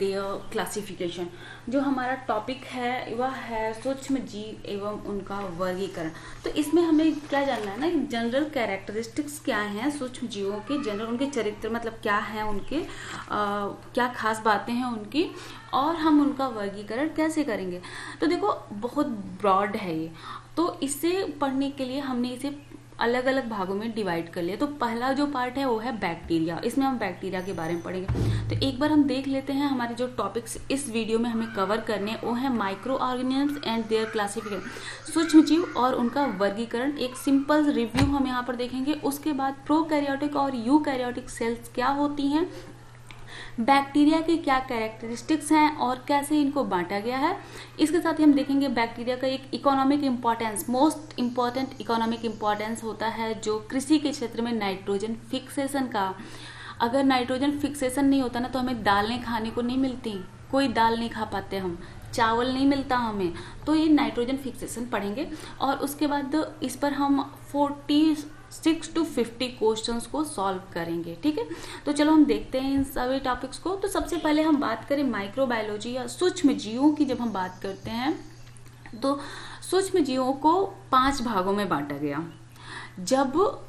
There classification. जो हमारा topic है वह है सूक्ष्म जीव एवं उनका वर्गीकरण। तो इसमें हमें क्या जानना है ना, जनरल कैरेक्टरिस्टिक्स क्या हैं सूक्ष्म जीवों के, जनरल उनके चरित्र मतलब क्या है, उनके क्या खास बातें हैं उनकी, और हम उनका वर्गीकरण कैसे करेंगे। तो देखो बहुत ब्रॉड है ये, तो इसे पढ़ने के लिए हमने इसे अलग अलग भागों में डिवाइड कर लिया। तो पहला जो पार्ट है वो है बैक्टीरिया, इसमें हम बैक्टीरिया के बारे में पढ़ेंगे। तो एक बार हम देख लेते हैं हमारे जो टॉपिक्स इस वीडियो में हमें कवर करने, वो है micro organisms and there classification, सूक्ष्म जीव और उनका वर्गीकरण। एक सिंपल रिव्यू हम यहाँ पर देखेंगे। उसके बाद प्रोकैरियोटिक और यूकैरियोटिक सेल्स क्या होती हैं, बैक्टीरिया के क्या कैरेक्टरिस्टिक्स हैं और कैसे इनको बांटा गया है। इसके साथ ही हम देखेंगे बैक्टीरिया का एक economic importance, most important economic importance होता है जो कृषि के क्षेत्र में नाइट्रोजन फिक्सेशन का। अगर नाइट्रोजन फिक्सेशन नहीं होता ना तो हमें दालें खाने को नहीं मिलती, कोई दाल नहीं खा पाते हम, चावल नहीं मिलता हमें। तो ये नाइट्रोजन फिक्सेशन पढ़ेंगे और उसके बाद इस पर हम 46 to 50 क्वेश्चंस को सॉल्व करेंगे। ठीक है, तो चलो हम देखते हैं इन सभी टॉपिक्स को। तो सबसे पहले हम बात करें माइक्रोबायोलॉजी या सूक्ष्म जीवों की। जब हम बात करते हैं तो सूक्ष्म जीवों को 5 भागों में बांटा गया। जब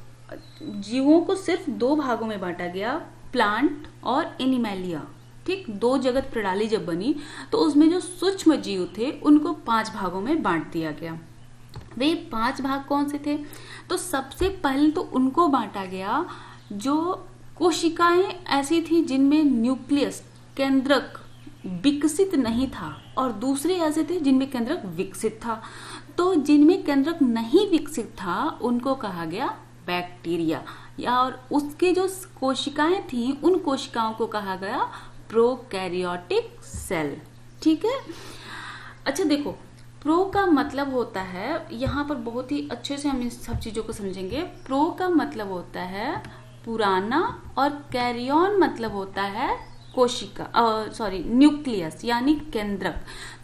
जीवों को सिर्फ 2 भागों में बांटा गया, प्लांट और एनिमैलिया, ठीक, 2 जगत प्रणाली जब बनी तो उसमें जो सूक्ष्म जीव थे उनको 5 भागों में बांट दिया गया। वे 5 भाग कौन से थे? तो सबसे पहले तो उनको बांटा गया जो कोशिकाएं ऐसी थी जिनमें न्यूक्लियस केंद्रक विकसित नहीं था, और दूसरे ऐसे थे जिनमें केंद्रक विकसित था। तो जिनमें केंद्रक नहीं विकसित था उनको कहा गया बैक्टीरिया, या और उसके जो कोशिकाएं थी उन कोशिकाओं को कहा गया प्रोकैरियोटिक सेल। ठीक है, अच्छा देखो, प्रो का मतलब होता है, यहाँ पर बहुत ही अच्छे से हम इन सब चीजों को समझेंगे। प्रो का मतलब होता है पुराना और कैरियन मतलब होता है कोशिका, न्यूक्लियस यानी केंद्रक।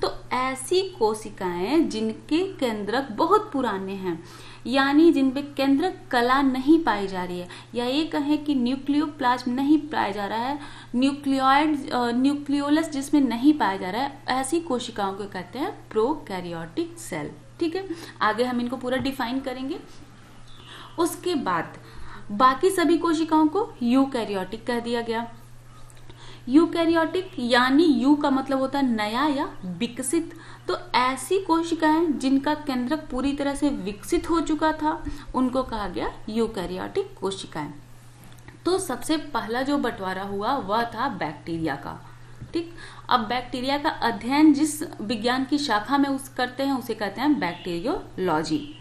तो ऐसी कोशिकाएं जिनके केंद्रक बहुत पुराने हैं, यानी जिनपे केंद्रक कला नहीं पाई जा रही है, या ये कहें कि न्यूक्लियोप्लाज्म नहीं पाया जा रहा है, न्यूक्लियोलस जिसमें नहीं पाया जा रहा है, ऐसी कोशिकाओं को कहते हैं प्रोकैरियोटिक सेल। ठीक है, आगे हम इनको पूरा डिफाइन करेंगे। उसके बाद बाकी सभी कोशिकाओं को यूकैरियोटिक कह दिया गया। यूकैरियोटिक यानी यू का मतलब होता है नया या विकसित। तो ऐसी कोशिकाएं जिनका केंद्रक पूरी तरह से विकसित हो चुका था उनको कहा गया यूकैरियोटिक कोशिकाएं। तो सबसे पहला जो बंटवारा हुआ वह था बैक्टीरिया का। ठीक, अब बैक्टीरिया का अध्ययन जिस विज्ञान की शाखा में करते हैं उसे कहते हैं बैक्टीरियोलॉजी।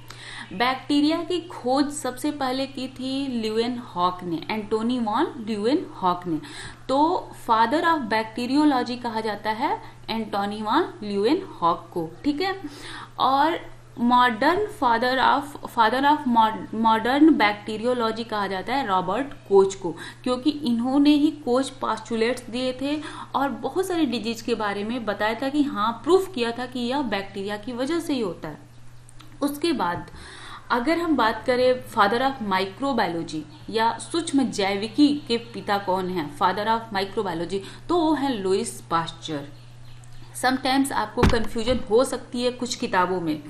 बैक्टीरिया की खोज सबसे पहले की थी ल्यूवेनहॉक ने, एंटोनी वॉन ल्यूवेनहॉक ने। तो फादर ऑफ बैक्टीरियोलॉजी कहा जाता है एंटोनी वॉन ल्यूवेनहॉक को। ठीक है, और modern father of modern bacteriology कहा जाता है रॉबर्ट कोच को, क्योंकि इन्होंने ही कोच पास्चुलेट्स दिए थे और बहुत सारी डिजीज के बारे में बताया था कि हाँ, प्रूफ किया था कि यह बैक्टीरिया की वजह से ही होता है। उसके बाद अगर हम बात करें फादर ऑफ माइक्रोबायोलॉजी या सूक्ष्म जैविकी के पिता कौन है, फादर ऑफ माइक्रोबायोलॉजी, तो वो है लुईस पास्चर। समटाइम्स आपको कंफ्यूजन हो सकती है कुछ किताबों में,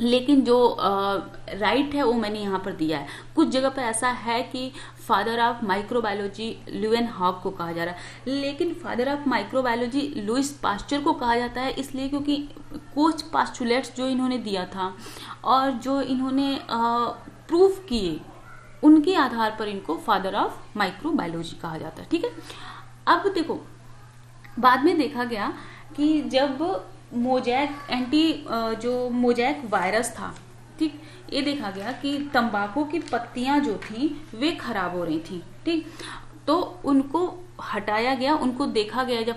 लेकिन जो राइट है वो मैंने यहाँ पर दिया है। कुछ जगह पर ऐसा है कि फादर ऑफ माइक्रोबायोलॉजी ल्यूवेनहॉक को कहा जा रहा है, लेकिन father of microbiology Lewis pasture को कहा जाता है इसलिए क्योंकि कुछ पास्चुलेट्स जो इन्होंने दिया था और जो इन्होंने प्रूफ किए उनके आधार पर इनको फादर ऑफ माइक्रोबायोलॉजी कहा जाता है। ठीक है, अब देखो बाद में देखा गया कि जब मोजैक वायरस था, ठीक, ये देखा गया कि तंबाकू की पत्तियां जो थी वे खराब हो रही थी। ठीक, तो उनको हटाया गया, उनको देखा गया जब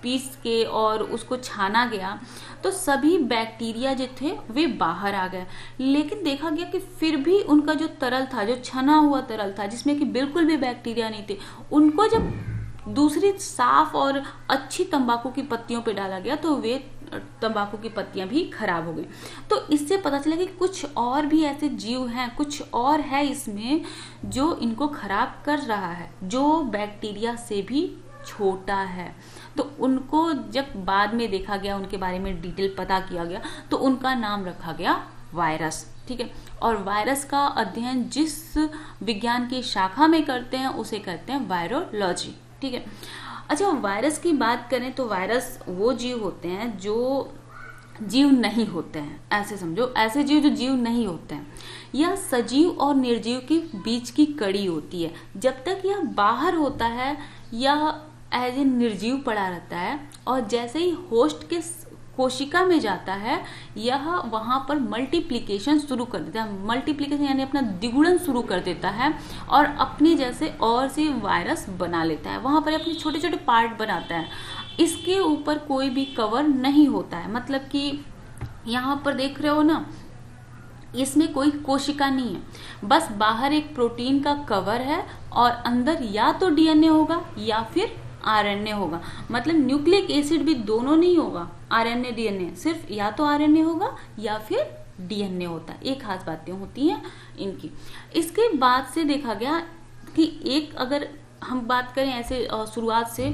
पीस के और उसको छाना गया तो सभी बैक्टीरिया जो थे वे बाहर आ गए। लेकिन देखा गया कि फिर भी उनका जो तरल था, जो छना हुआ तरल था जिसमें कि बिल्कुल भी बैक्टीरिया नहीं थे, उनको जब दूसरी साफ और अच्छी तंबाकू की पत्तियों पे डाला गया तो वे तंबाकू की पत्तियां भी खराब हो गई। तो इससे पता चला कि कुछ और भी ऐसे जीव हैं, कुछ और है इसमें जो इनको खराब कर रहा है, जो बैक्टीरिया से भी छोटा है। तो उनको जब बाद में देखा गया, उनके बारे में डिटेल पता किया गया, तो उनका नाम रखा गया वायरस। ठीक है, और वायरस का अध्ययन जिस विज्ञान की शाखा में करते हैं उसे कहते हैं वायरोलॉजी। ठीक है, अच्छा वायरस की बात करें तो वायरस वो जीव होते हैं जो जीव नहीं होते हैं, ऐसे समझो, ऐसे जीव जो जीव नहीं होते हैं। यह सजीव और निर्जीव के बीच की कड़ी होती है। जब तक यह बाहर होता है यह एज ए निर्जीव पड़ा रहता है, और जैसे ही होस्ट के कोशिका में जाता है यह वहां पर मल्टीप्लिकेशन शुरू कर देता है। मल्टीप्लिकेशन यानी अपना द्विगुणन शुरू कर देता है और अपने जैसे और से वायरस बना लेता है, वहां पर अपने छोटे छोटे पार्ट बनाता है। इसके ऊपर कोई भी कवर नहीं होता है, मतलब कि यहाँ पर देख रहे हो ना, इसमें कोई कोशिका नहीं है, बस बाहर एक प्रोटीन का कवर है और अंदर या तो डीएनए होगा या फिर आरएनए होगा। मतलब न्यूक्लिक एसिड भी दोनों नहीं होगा, आरएनए डीएनए, सिर्फ या तो आरएनए होगा या फिर डीएनए होता है। एक खास बातें होती हैं इनकी। इसके बाद से देखा गया कि एक अगर हम बात करें ऐसे शुरुआत से,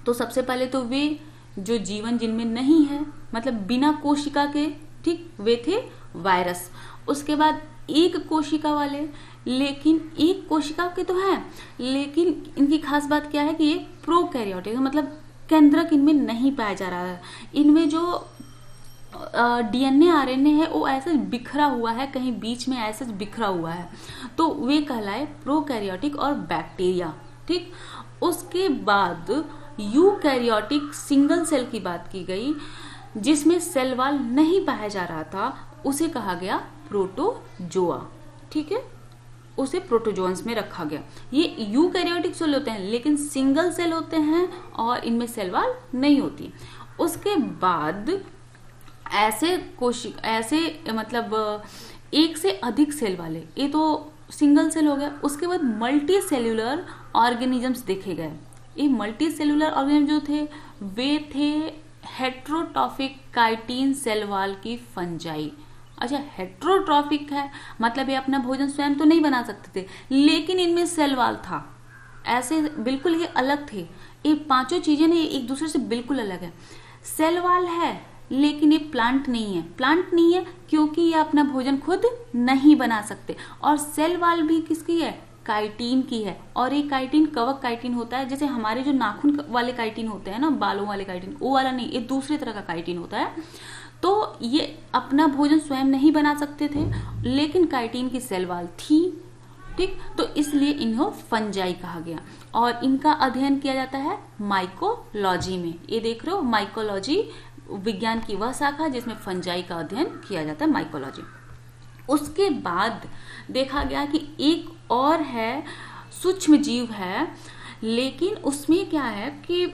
तो सबसे पहले तो वे जो जीवन जिनमें नहीं है, मतलब बिना कोशिका के, ठीक, वे थे वायरस। उसके बाद एक कोशिका वाले, लेकिन एक कोशिका के तो हैं, लेकिन इनकी खास बात क्या है कि ये प्रोकैरियोटिक, मतलब केंद्रक इनमें नहीं पाया जा रहा है। इनमें जो डीएनए आरएनए है वो ऐसा बिखरा हुआ है, कहीं बीच में ऐसा बिखरा हुआ है, तो वे कहलाए प्रोकैरियोटिक और बैक्टीरिया। ठीक, उसके बाद यूकैरियोटिक सिंगल सेल की बात की गई, जिसमें सेल वॉल नहीं पाया जा रहा था, उसे कहा गया प्रोटोजोआ। ठीक है, उसे प्रोटोजोन्स में रखा गया। ये यूकैरियोटिक सेल होते हैं लेकिन सिंगल सेल होते हैं और इनमें सेल वॉल नहीं होती। उसके बाद ऐसे मतलब एक से अधिक सेल वाले, ये तो सिंगल सेल हो गया। उसके बाद मल्टी सेल्यूलर ऑर्गेनिजम्स देखे गए। ये मल्टी सेल्यूलर ऑर्गेनिज्म जो थे वे थे हेट्रोट्रॉफिक काइटिन सेल वॉल की फंजाई। अच्छा, हेट्रोट्रॉफिक है मतलब ये अपना भोजन स्वयं तो नहीं बना सकते थे, लेकिन इनमें सेल वॉल था। ऐसे बिल्कुल ये अलग थे। ये पांचों चीजें ना एक दूसरे से बिल्कुल अलग है। सेल वॉल है लेकिन ये प्लांट नहीं है। प्लांट नहीं है क्योंकि ये अपना भोजन खुद नहीं बना सकते। और सेल वॉल भी किसकी है? काइटिन की है। और ये काइटिन कवक काइटिन होता है, जैसे हमारे जो नाखून वाले काइटिन होते हैं ना, बालों वाले काइटिन, वो वाला नहीं, ये दूसरे तरह का काइटिन होता है। तो ये अपना भोजन स्वयं नहीं बना सकते थे, लेकिन काइटिन की सेल वॉल थी। ठीक, तो इसलिए इन्हें फंजाई कहा गया। और इनका अध्ययन किया जाता है माइकोलॉजी में। ये देख रहे हो, माइकोलॉजी विज्ञान की वह शाखा जिसमें फंजाई का अध्ययन किया जाता है, माइकोलॉजी। उसके बाद देखा गया कि एक और है, सूक्ष्म जीव है, लेकिन उसमें क्या है कि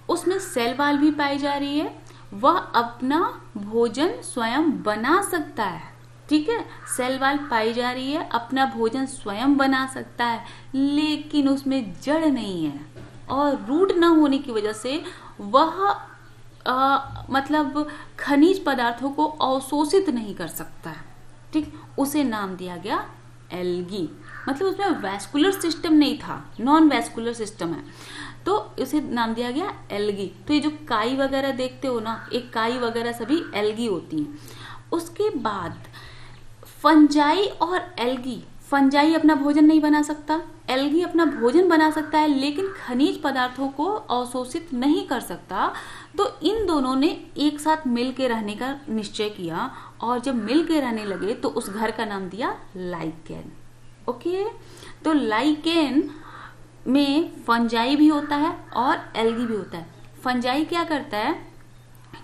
उसमें सेल वॉल भी पाई जा रही है, वह अपना भोजन स्वयं बना सकता है। ठीक है, सेल वॉल पाई जा रही है, अपना भोजन स्वयं बना सकता है, लेकिन उसमें जड़ नहीं है। और रूट न होने की वजह से वह मतलब खनिज पदार्थों को अवशोषित नहीं कर सकता है। ठीक, उसे नाम दिया गया एल्गी। मतलब उसमें वैस्कुलर सिस्टम नहीं था, नॉन वैस्कुलर सिस्टम है, तो इसे नाम दिया गया एल्गी। तो ये जो काई वगैरह देखते हो ना, एक काई वगैरह सभी एल्गी होती हैं। उसके बाद फंजाई और एल्गी, फंजाई अपना भोजन नहीं बना सकता, एल्गी अपना भोजन बना सकता है, लेकिन खनिज पदार्थों को अवशोषित नहीं कर सकता। तो इन दोनों ने एक साथ मिल के रहने का निश्चय किया, और जब मिल के रहने लगे तो उस घर का नाम दिया लाइकेन। ओके, तो लाइकेन में फंजाई भी होता है और एल्गी भी होता है। फंजाई क्या करता है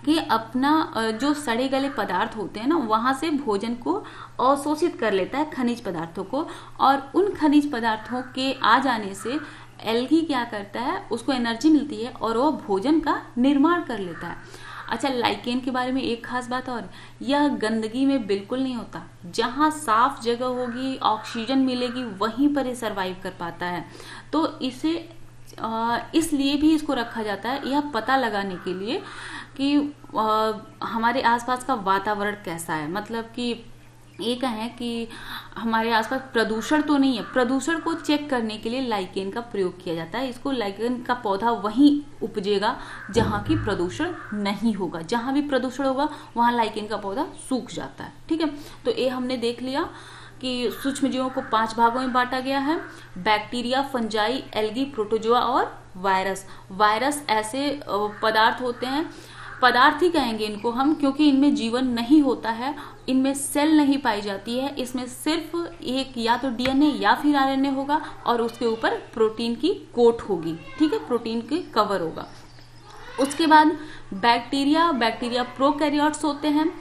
कि अपना जो सड़े गले पदार्थ होते हैं ना, वहां से भोजन को अवशोषित कर लेता है, खनिज पदार्थों को, और उन खनिज पदार्थों के आ जाने से एल्गी क्या करता है, उसको एनर्जी मिलती है और वो भोजन का निर्माण कर लेता है। अच्छा, लाइकेन के बारे में एक खास बात और, यह गंदगी में बिल्कुल नहीं होता। जहां साफ जगह होगी, ऑक्सीजन मिलेगी, वहीं पर ये सरवाइव कर पाता है। तो इसे इसलिए भी इसको रखा जाता है, यह पता लगाने के लिए कि हमारे आसपास का वातावरण कैसा है, मतलब कि ये कहें कि हमारे आसपास प्रदूषण तो नहीं है, प्रदूषण को चेक करने के लिए लाइकेन का प्रयोग किया जाता है। इसको लाइकेन का पौधा वहीं उपजेगा जहाँ की प्रदूषण नहीं होगा, जहाँ भी प्रदूषण होगा वहाँ लाइकेन का पौधा सूख जाता है। ठीक है, तो ये हमने देख लिया कि सूक्ष्म जीवों को 5 भागों में बांटा गया है, बैक्टीरिया, फंजाई, एल्गी, प्रोटोजोआ और वायरस। वायरस ऐसे पदार्थ होते हैं, पदार्थ ही कहेंगे इनको हम, क्योंकि इनमें जीवन नहीं होता है, इनमें सेल नहीं पाई जाती है, इसमें सिर्फ एक या तो डीएनए या फिर आरएनए होगा और उसके ऊपर प्रोटीन की कोट होगी। ठीक है, प्रोटीन की कवर होगा। उसके बाद बैक्टीरिया प्रोकैरियोट्स होते हैं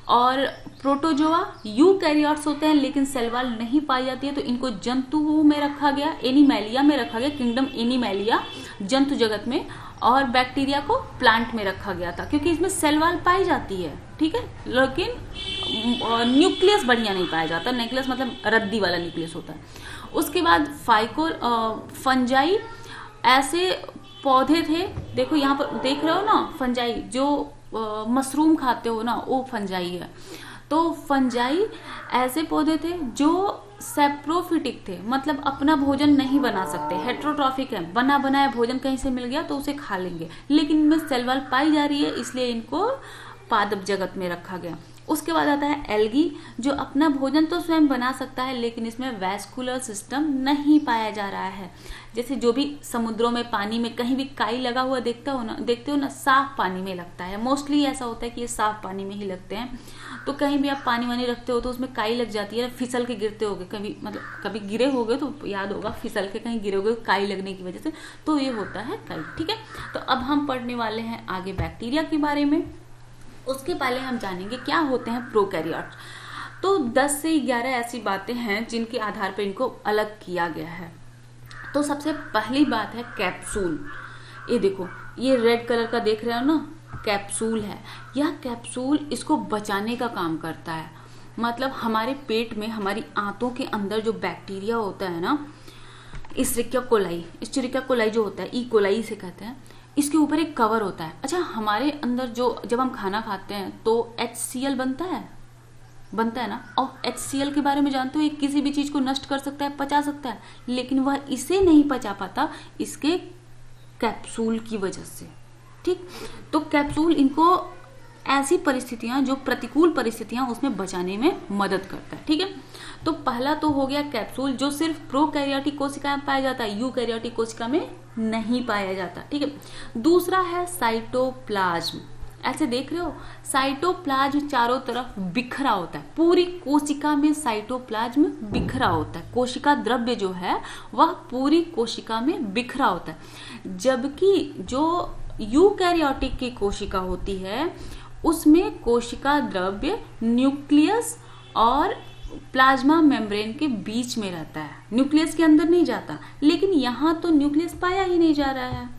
और प्रोटोजोआ यूकैरियोट्स होते हैं, लेकिन सेल वॉल नहीं पाई जाती है, तो इनको जंतुओं में रखा गया, एनिमैलिया में रखा गया, किंगडम एनिमैलिया जंतु जगत में, और बैक्टीरिया को प्लांट में रखा गया था क्योंकि इसमें सेल वॉल पाई जाती है। ठीक है, लेकिन न्यूक्लियस बढ़िया नहीं पाया जाता, न्यूक्लियस मतलब रद्दी वाला न्यूक्लियस होता है। उसके बाद फंजाई ऐसे पौधे थे, देखो यहाँ पर देख रहे हो ना, फंजाई जो मशरूम खाते हो ना, वो फंजाई है। तो फंजाई ऐसे पौधे थे जो सेप्रोफिटिक थे, मतलब अपना भोजन नहीं बना सकते, हेट्रोट्रॉफिक है, बना बनाया भोजन कहीं से मिल गया तो उसे खा लेंगे, लेकिन इनमें सेल वॉल पाई जा रही है, इसलिए इनको पादप जगत में रखा गया। उसके बाद आता है एल्गी, जो अपना भोजन तो स्वयं बना सकता है, लेकिन इसमें वैस्कुलर सिस्टम नहीं पाया जा रहा है। जैसे जो भी समुद्रों में, पानी में कहीं भी काई लगा हुआ देखते हो ना, साफ पानी में लगता है, मोस्टली ऐसा होता है कि ये साफ पानी में ही लगते हैं। तो कहीं भी आप पानी वानी रखते हो तो उसमें काई लग जाती है, फिसल के गिरते होगे कभी, मतलब कभी गिरे होगे तो याद होगा, फिसल के कहीं गिरे होगे काई लगने की वजह से, तो ये होता है काई। ठीक है, तो अब हम पढ़ने वाले हैं आगे बैक्टीरिया के बारे में। उसके पहले हम जानेंगे क्या होते हैं प्रोकैरियोट। तो 10 से 11 ऐसी बातें हैं जिनके आधार पर इनको अलग किया गया है। तो सबसे पहली बात है कैप्सूल। ये देखो, ये रेड कलर का देख रहे हो ना, कैप्सूल है। यह कैप्सूल इसको बचाने का काम करता है, मतलब हमारे पेट में, हमारी आंतों के अंदर जो बैक्टीरिया होता है ना, इस्चेरिचिया कोलाई जो होता है, ई कोलाई से कहते हैं, इसके ऊपर एक कवर होता है। अच्छा, हमारे अंदर जो जब हम खाना खाते हैं तो HCl बनता है ना, और HCl के बारे में जानते हो, ये किसी भी चीज को नष्ट कर सकता है, पचा सकता है, लेकिन वह इसे नहीं पचा पाता, इसके कैप्सूल की वजह से। ठीक, तो कैप्सूल इनको ऐसी परिस्थितियां, जो प्रतिकूल परिस्थितियां, उसमें बचाने में मदद करता है। ठीक है, तो पहला तो हो गया कैप्सूल, जो सिर्फ प्रोकैरियोटिक कोशिका में पाया जाता है, यूकैरियोटिक कोशिका में नहीं पाया जाता। ठीक है, दूसरा है साइटोप्लाज्म। ऐसे देख रहे हो, साइटोप्लाज्म चारों तरफ बिखरा होता है, पूरी कोशिका में साइटोप्लाज्म बिखरा होता है, कोशिका द्रव्य जो है वह पूरी कोशिका में बिखरा होता है। जबकि जो यूकैरियोटिक की कोशिका होती है उसमें कोशिका द्रव्य न्यूक्लियस और प्लाज्मा मेम्ब्रेन के बीच में रहता है, न्यूक्लियस के अंदर नहीं जाता। लेकिन यहाँ तो न्यूक्लियस पाया ही नहीं जा रहा है,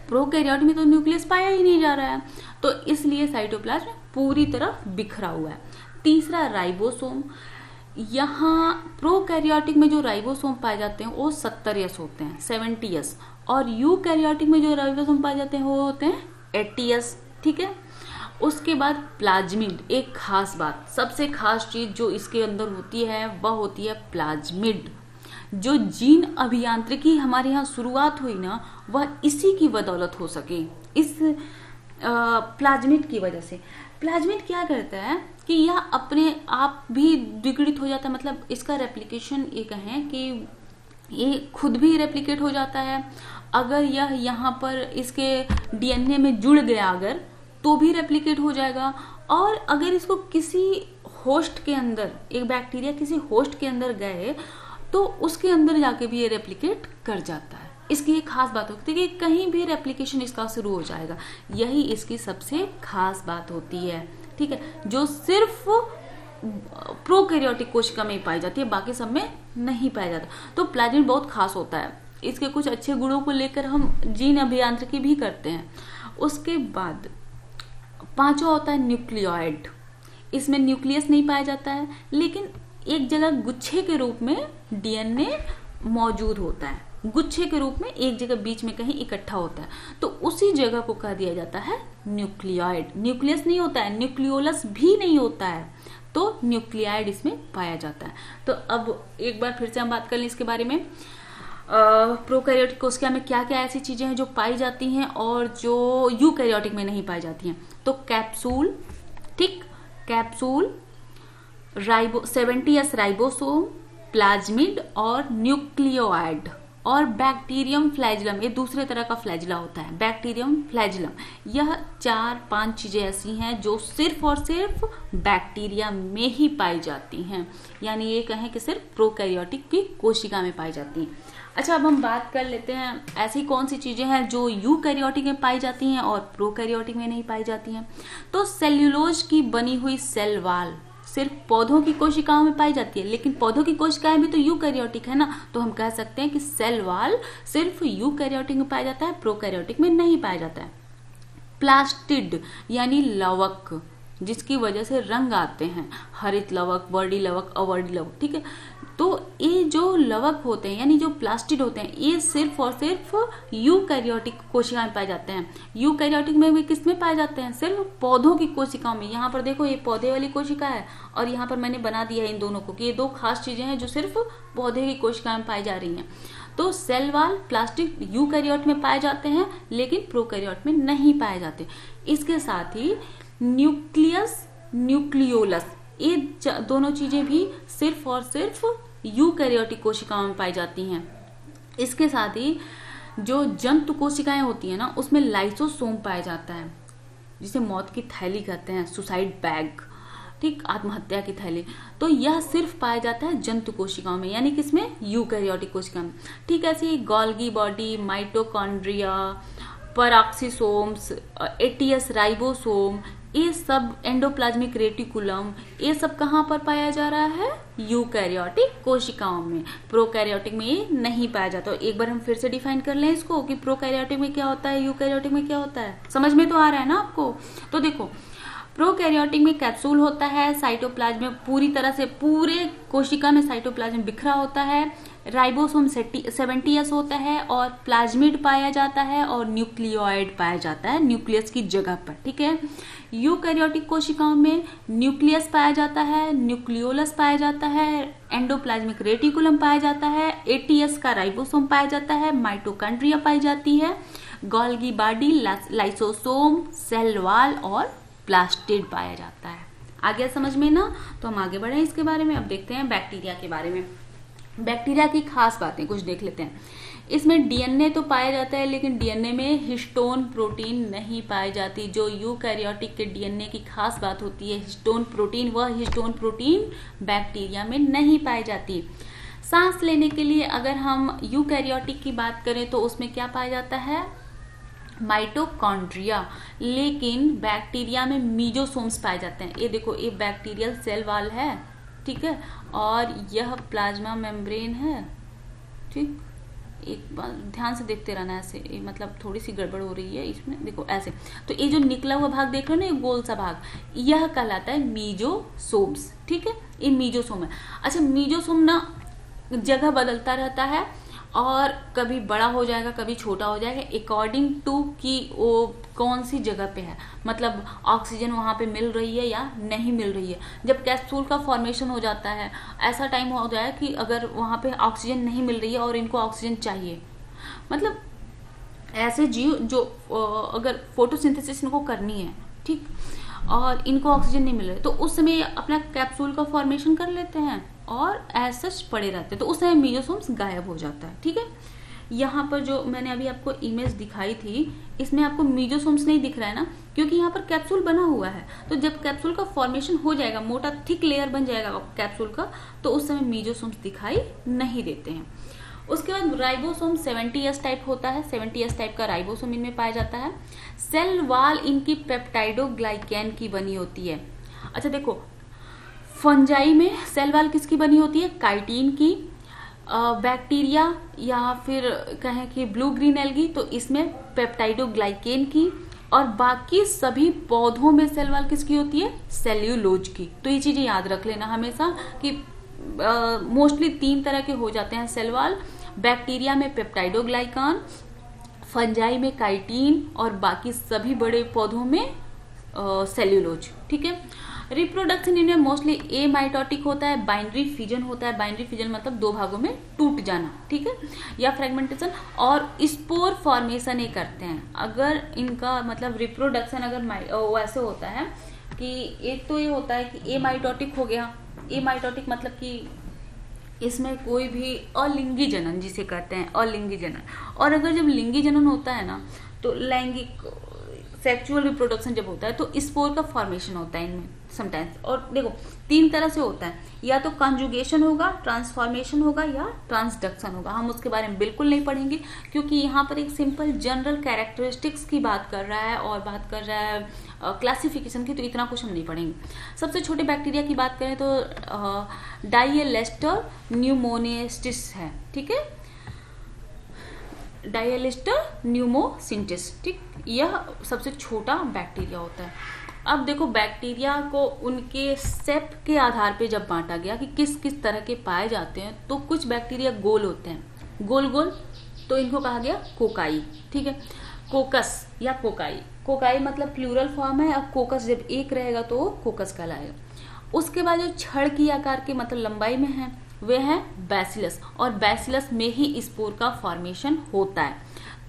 प्रोकैरियोट में तो न्यूक्लियस पाया ही नहीं जा रहा है, तो इसलिए साइटोप्लाज्म पूरी तरफ बिखरा हुआ है। तीसरा राइबोसोम। यहाँ प्रोकैरियोटिक में जो राइबोसोम पाए जाते हैं वो 70S होते हैं, 70S, और यूकैरियोटिक में जो राइबोसोम पाए जाते हैं वो होते हैं 80S। ठीक है, उसके बाद प्लाज्मिड। एक खास बात, सबसे खास चीज जो इसके अंदर होती है वह होती है प्लाज्मिड। जो जीन अभियांत्रिकी हमारे यहाँ शुरुआत हुई ना, वह इसी की बदौलत हो सके, इस प्लाज्मिड की वजह से। प्लाज्मिड क्या करता है कि यह अपने आप भी द्विगुणित हो जाता है, मतलब इसका रेप्लिकेशन, ये कहें कि ये खुद भी रेप्लिकेट हो जाता है। अगर यह यहाँ पर इसके डीएनए में जुड़ गया अगर, तो भी रेप्लिकेट हो जाएगा। और अगर इसको किसी होस्ट के अंदर, एक बैक्टीरिया किसी होस्ट के अंदर गए तो उसके अंदर जाके भी ये रेप्लिकेट कर जाता है। इसकी एक खास बात होती है कि कहीं भी रेप्लिकेशन इसका शुरू हो जाएगा, यही इसकी सबसे खास बात होती है। ठीक है, जो सिर्फ प्रोकैरियोटिक कोशिका में ही पाई जाती है, बाकी सब में नहीं पाया जाता। तो प्लाज्मिड बहुत खास होता है, इसके कुछ अच्छे गुणों को लेकर हम जीन अभियांत्रिकी भी करते हैं। उसके बाद पांचवा होता है न्यूक्लियोइड। इसमें न्यूक्लियस नहीं पाया जाता है, लेकिन एक जगह गुच्छे के रूप में डीएनए मौजूद होता है, गुच्छे के रूप में एक जगह बीच में कहीं इकट्ठा होता है, तो उसी जगह को कह दिया जाता है न्यूक्लियोइड। न्यूक्लियस नहीं होता है, न्यूक्लियोलस भी नहीं होता है, तो न्यूक्लियाइड इसमें पाया जाता है। तो अब एक बार फिर से हम बात कर लें इसके बारे में। प्रोकैरियोटिक कोशिका में क्या क्या ऐसी चीजें हैं जो पाई जाती हैं और जो यूकैरियोटिक में नहीं पाई जाती हैं। तो कैप्सूल, ठीक, कैप्सूल, 70S राइबोसोम, प्लाज्मिड और न्यूक्लियोइड और बैक्टीरियम फ्लैजिलम, ये दूसरे तरह का फ्लैजिला होता है, बैक्टीरियम फ्लैजिलम। यह 4-5 चीजें ऐसी हैं जो सिर्फ और सिर्फ बैक्टीरिया में ही पाई जाती हैं, यानी ये कहें कि सिर्फ प्रोकैरियोटिक की कोशिका में पाई जाती हैं। अच्छा, अब हम बात कर लेते हैं ऐसी कौन सी चीजें हैं जो यूकैरियोटिक में पाई जाती हैं और प्रोकैरियोटिक में नहीं पाई जाती हैं। तो सेल्यूलोज की बनी हुई सेल वॉल सिर्फ पौधों की कोशिकाओं में पाई जाती है, लेकिन पौधों की कोशिकाएं भी तो यूकैरियोटिक है ना, तो हम कह सकते हैं कि सेल वॉल सिर्फ यूकैरियोटिक में पाया जाता है, प्रोकैरियोटिक में नहीं पाया जाता है। प्लास्टिड यानी लवक, जिसकी वजह से रंग आते हैं, हरित लवक, वर्डी लवक, अवर्डी लवक, ठीक है। तो ये जो लवक होते हैं यानी जो प्लास्टिड होते हैं, ये सिर्फ और सिर्फ यूकैरियोटिक कोशिका में पाए जाते हैं। यूकैरियोटिक में भी किस में पाए जाते हैं? सिर्फ पौधों की कोशिकाओं में। यहाँ पर देखो, ये पौधे वाली कोशिका है और यहाँ पर मैंने बना दिया है इन दोनों को कि ये दो खास चीजें हैं जो सिर्फ पौधे की कोशिका में पाई जा रही हैं। तो सेल वॉल, प्लास्टिड यूकैरियोट में पाए जाते हैं लेकिन प्रोकैरियोट में नहीं पाए जाते। इसके साथ ही न्यूक्लियस, न्यूक्लियोलस, ये दोनों चीजें भी सिर्फ और सिर्फ यूकैरियोटिक कोशिकाओं में पाई जाती हैं। इसके साथ ही जो जंतु कोशिकाएं होती हैं ना, उसमें लाइसोसोम पाया जाता है, जिसे मौत की थैली कहते हैं, सुसाइड बैग, ठीक, आत्महत्या की थैली। तो यह सिर्फ पाया जाता है जंतु कोशिकाओं में, यानी किसमें? यूकैरियोटिक कोशिका में। ठीक है, ऐसे Golgi body, mitochondria, peroxisomes, 80S ribosome, ये सब, एंडोप्लाज्मिक रेटिकुलम, ये सब कहाँ पर पाया जा रहा है? यूकैरियोटिक कोशिकाओं में। प्रोकैरियोटिक में ये नहीं पाया जाता। एक बार हम फिर से डिफाइन कर लें इसको कि प्रोकैरियोटिक में क्या होता है, यूकैरियोटिक में क्या होता है। समझ में तो आ रहा है ना आपको? तो देखो, प्रोकैरियोटिक में कैप्सूल होता है, साइटोप्लाज्म में पूरी तरह से पूरे कोशिका में साइटोप्लाज्म बिखरा होता है, राइबोसोम 70S होता है और प्लाज्मिड पाया जाता है और न्यूक्लियोइड पाया जाता है न्यूक्लियस की जगह पर। ठीक है, यूकैरियोटिक कोशिकाओं में न्यूक्लियस पाया जाता है, न्यूक्लियोलस पाया जाता है, एंडोप्लाज्मिक रेटिकुलम पाया जाता है, 80S का राइबोसोम पाया जाता है, माइटोकॉन्ड्रिया पाई जाती है, Golgi body, lysosome, cell wall और प्लास्टिड पाया जाता है। आ गया समझ में ना? तो हम आगे बढ़े इसके बारे में। अब देखते हैं बैक्टीरिया के बारे में। बैक्टीरिया की खास बातें कुछ देख लेते हैं। इसमें डीएनए तो पाया जाता है, लेकिन डीएनए में हिस्टोन प्रोटीन नहीं पाई जाती। जो यूकैरियोटिक के डीएनए की खास बात होती है हिस्टोन प्रोटीन, वह हिस्टोन प्रोटीन बैक्टीरिया में नहीं पाई जाती। सांस लेने के लिए अगर हम यूकैरियोटिक की बात करें तो उसमें क्या पाया जाता है? माइटोकॉन्ड्रिया। लेकिन बैक्टीरिया में मीजोसोम्स पाए जाते हैं। ये देखो, ये बैक्टीरियल सेल वॉल है, ठीक है, और यह प्लाज्मा मेम्ब्रेन है। ठीक, एक बार ध्यान से देखते रहना ऐसे, मतलब थोड़ी सी गड़बड़ हो रही है इसमें, देखो ऐसे। तो ये जो निकला हुआ भाग देख रहे हो ना, ये गोल सा भाग, यह कहलाता है मीजोसोम्स। ठीक है, ये मीजोसोम है। अच्छा, मीजोसोम ना जगह बदलता रहता है और कभी बड़ा हो जाएगा, कभी छोटा हो जाएगा, अकॉर्डिंग टू कि वो कौन सी जगह पे है, मतलब ऑक्सीजन वहां पे मिल रही है या नहीं मिल रही है। जब कैप्सूल का फॉर्मेशन हो जाता है, ऐसा टाइम हो जाए कि अगर वहां पे ऑक्सीजन नहीं मिल रही है और इनको ऑक्सीजन चाहिए, मतलब ऐसे जीव जो अगर फोटोसिंथेसिस इनको करनी है, ठीक, और इनको ऑक्सीजन नहीं मिल रहा है, तो उस समय अपना कैप्सूल का फॉर्मेशन कर लेते हैं और ऐसा पड़े रहते हैं, तो उस समय मीजोसोम्स गायब हो जाता है। ठीक है, यहाँ पर जो मैंने अभी आपको इमेज दिखाई थी, इसमें आपको मीजोसोम्स नहीं दिख रहा है ना, क्योंकि यहाँ पर कैप्सूल बना हुआ है। तो जब कैप्सूल का फॉर्मेशन हो जाएगा, मोटा थिक लेयर बन जाएगा कैप्सूल का, तो उस समय मीजोसोम्स दिखाई नहीं देते हैं। उसके बाद राइबोसोम 70S टाइप होता है, 70S टाइप का राइबोसोम इनमें पाया जाता है। सेल वॉल इनकी पेप्टाइडोग्लाइकेन की बनी होती है। अच्छा देखो, फंजाई में सेल वॉल किसकी बनी होती है? काइटिन की। बैक्टीरिया या फिर कहें कि ब्लू ग्रीन एल्गी, तो इसमें पेप्टाइडोग्लाइकेन की। और बाकी सभी पौधों में सेल वॉल किसकी होती है? सेल्यूलोज की। तो ये चीजें याद रख लेना हमेशा कि मोस्टली 3 तरह के हो जाते हैं सेल वॉल। बैक्टीरिया में पेप्टाइडोग्लाइकान, फंजाई में काइटिन और बाकी सभी बड़े पौधों में सेल्यूलोज। ठीक है, रिप्रोडक्शन इनमें मोस्टली ए माइटोटिक होता है, बाइनरी फिजन होता है, बाइनरी फिजन मतलब दो भागों में टूट जाना, ठीक है, या फ्रेगमेंटेशन, और स्पोर फॉर्मेशन ये करते हैं। अगर इनका मतलब रिप्रोडक्शन अगर वैसे होता है कि एक तो ये होता है कि ए माइटोटिक हो गया, ए माइटोटिक मतलब कि इसमें कोई भी अलिंगी जनन जिसे कहते हैं अलिंगी जनन, और अगर जब लिंगी जनन होता है ना तो लैंगिक सेक्सुअल रिप्रोडक्शन जब होता है तो स्पोर का फॉर्मेशन होता है इनमें समटाइम्स। और देखो 3 तरह से होता है, या तो कंजुगेशन होगा, ट्रांसफॉर्मेशन होगा, या ट्रांसडक्शन होगा। हम उसके बारे में बिल्कुल नहीं पढ़ेंगे क्योंकि यहाँ पर एक सिंपल जनरल कैरेक्टरिस्टिक्स की बात कर रहा है और बात कर रहा है क्लासिफिकेशन की, तो इतना कुछ हम नहीं पढ़ेंगे। सबसे छोटे बैक्टीरिया की बात करें तो डाइएलेस्टर न्यूमोनिस्टिस है, ठीक है, डाइएलिस्टर न्यूमोसिंटिस, ठीक, यह सबसे छोटा बैक्टीरिया होता है। अब देखो बैक्टीरिया को उनके सेप के आधार पे जब बांटा गया कि किस किस तरह के पाए जाते हैं, तो कुछ बैक्टीरिया गोल होते हैं, गोल गोल, तो इनको कहा गया कोकाई, ठीक है, कोकस या कोकाई। कोकाई मतलब प्लूरल फॉर्म है, अब कोकस जब एक रहेगा तो कोकस कहलाएगा। उसके बाद जो छड़ की आकार के मतलब लंबाई में है वे हैं बैसिलस, और बैसिलस में ही स्पोर का फॉर्मेशन होता है।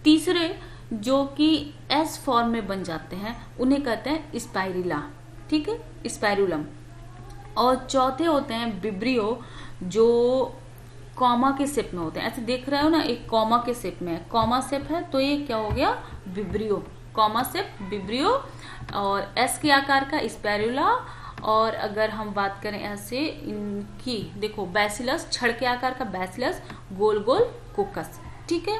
तीसरे जो कि एस फॉर्म में बन जाते हैं उन्हें कहते हैं स्पाइरुला, ठीक है, स्पाइरुलम। और चौथे होते हैं विब्रियो, जो कॉमा के शेप में होते हैं। ऐसे देख रहे हो ना, एक कॉमा के शेप में है, कॉमा शेप है तो ये क्या हो गया विब्रियो, कॉमा शेप विब्रियो, और एस के आकार का स्पाइरुला। और अगर हम बात करें ऐसे इनकी, देखो बैसिलस छड़ के आकार का बैसिलस, गोल गोल कोकस, ठीक है,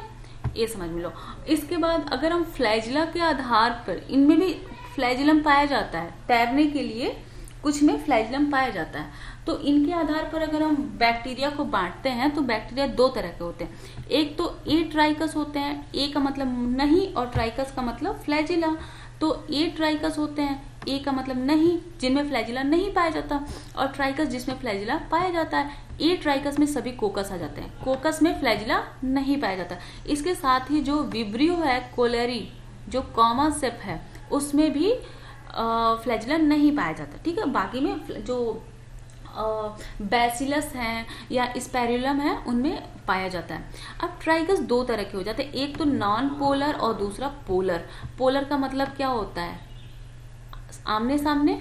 ये समझ में लो। इसके बाद अगर हम फ्लैजिला के आधार पर, इनमें भी फ्लैजिलम पाया जाता है, तैरने के लिए कुछ में फ्लैजिलम पाया जाता है, तो इनके आधार पर अगर हम बैक्टीरिया को बांटते हैं तो बैक्टीरिया 2 तरह के होते हैं। एक तो ए ट्राइकस होते हैं, ए का मतलब नहीं और ट्राइकस का मतलब फ्लैजिला। तो ए ट्राइकस होते हैं, ए का मतलब नहीं, जिनमें फ्लैजिला नहीं पाया जाता, और ट्राइकस जिसमें फ्लैजिला पाया जाता है। ए ट्राइकस में सभी कोकस आ जाते हैं, कोकस में फ्लैजिला नहीं पाया जाता। इसके साथ ही जो विब्रियो है, कोलेरी जो कॉमा शेप है, उसमें भी फ्लैजिला नहीं पाया जाता, ठीक है। बाकी में जो बैसिलस हैं या स्पैरुलम है उनमें पाया जाता है। अब ट्राइकस 2 तरह के हो जाते हैं, एक तो नॉन पोलर और दूसरा पोलर। पोलर का मतलब क्या होता है, आमने सामने।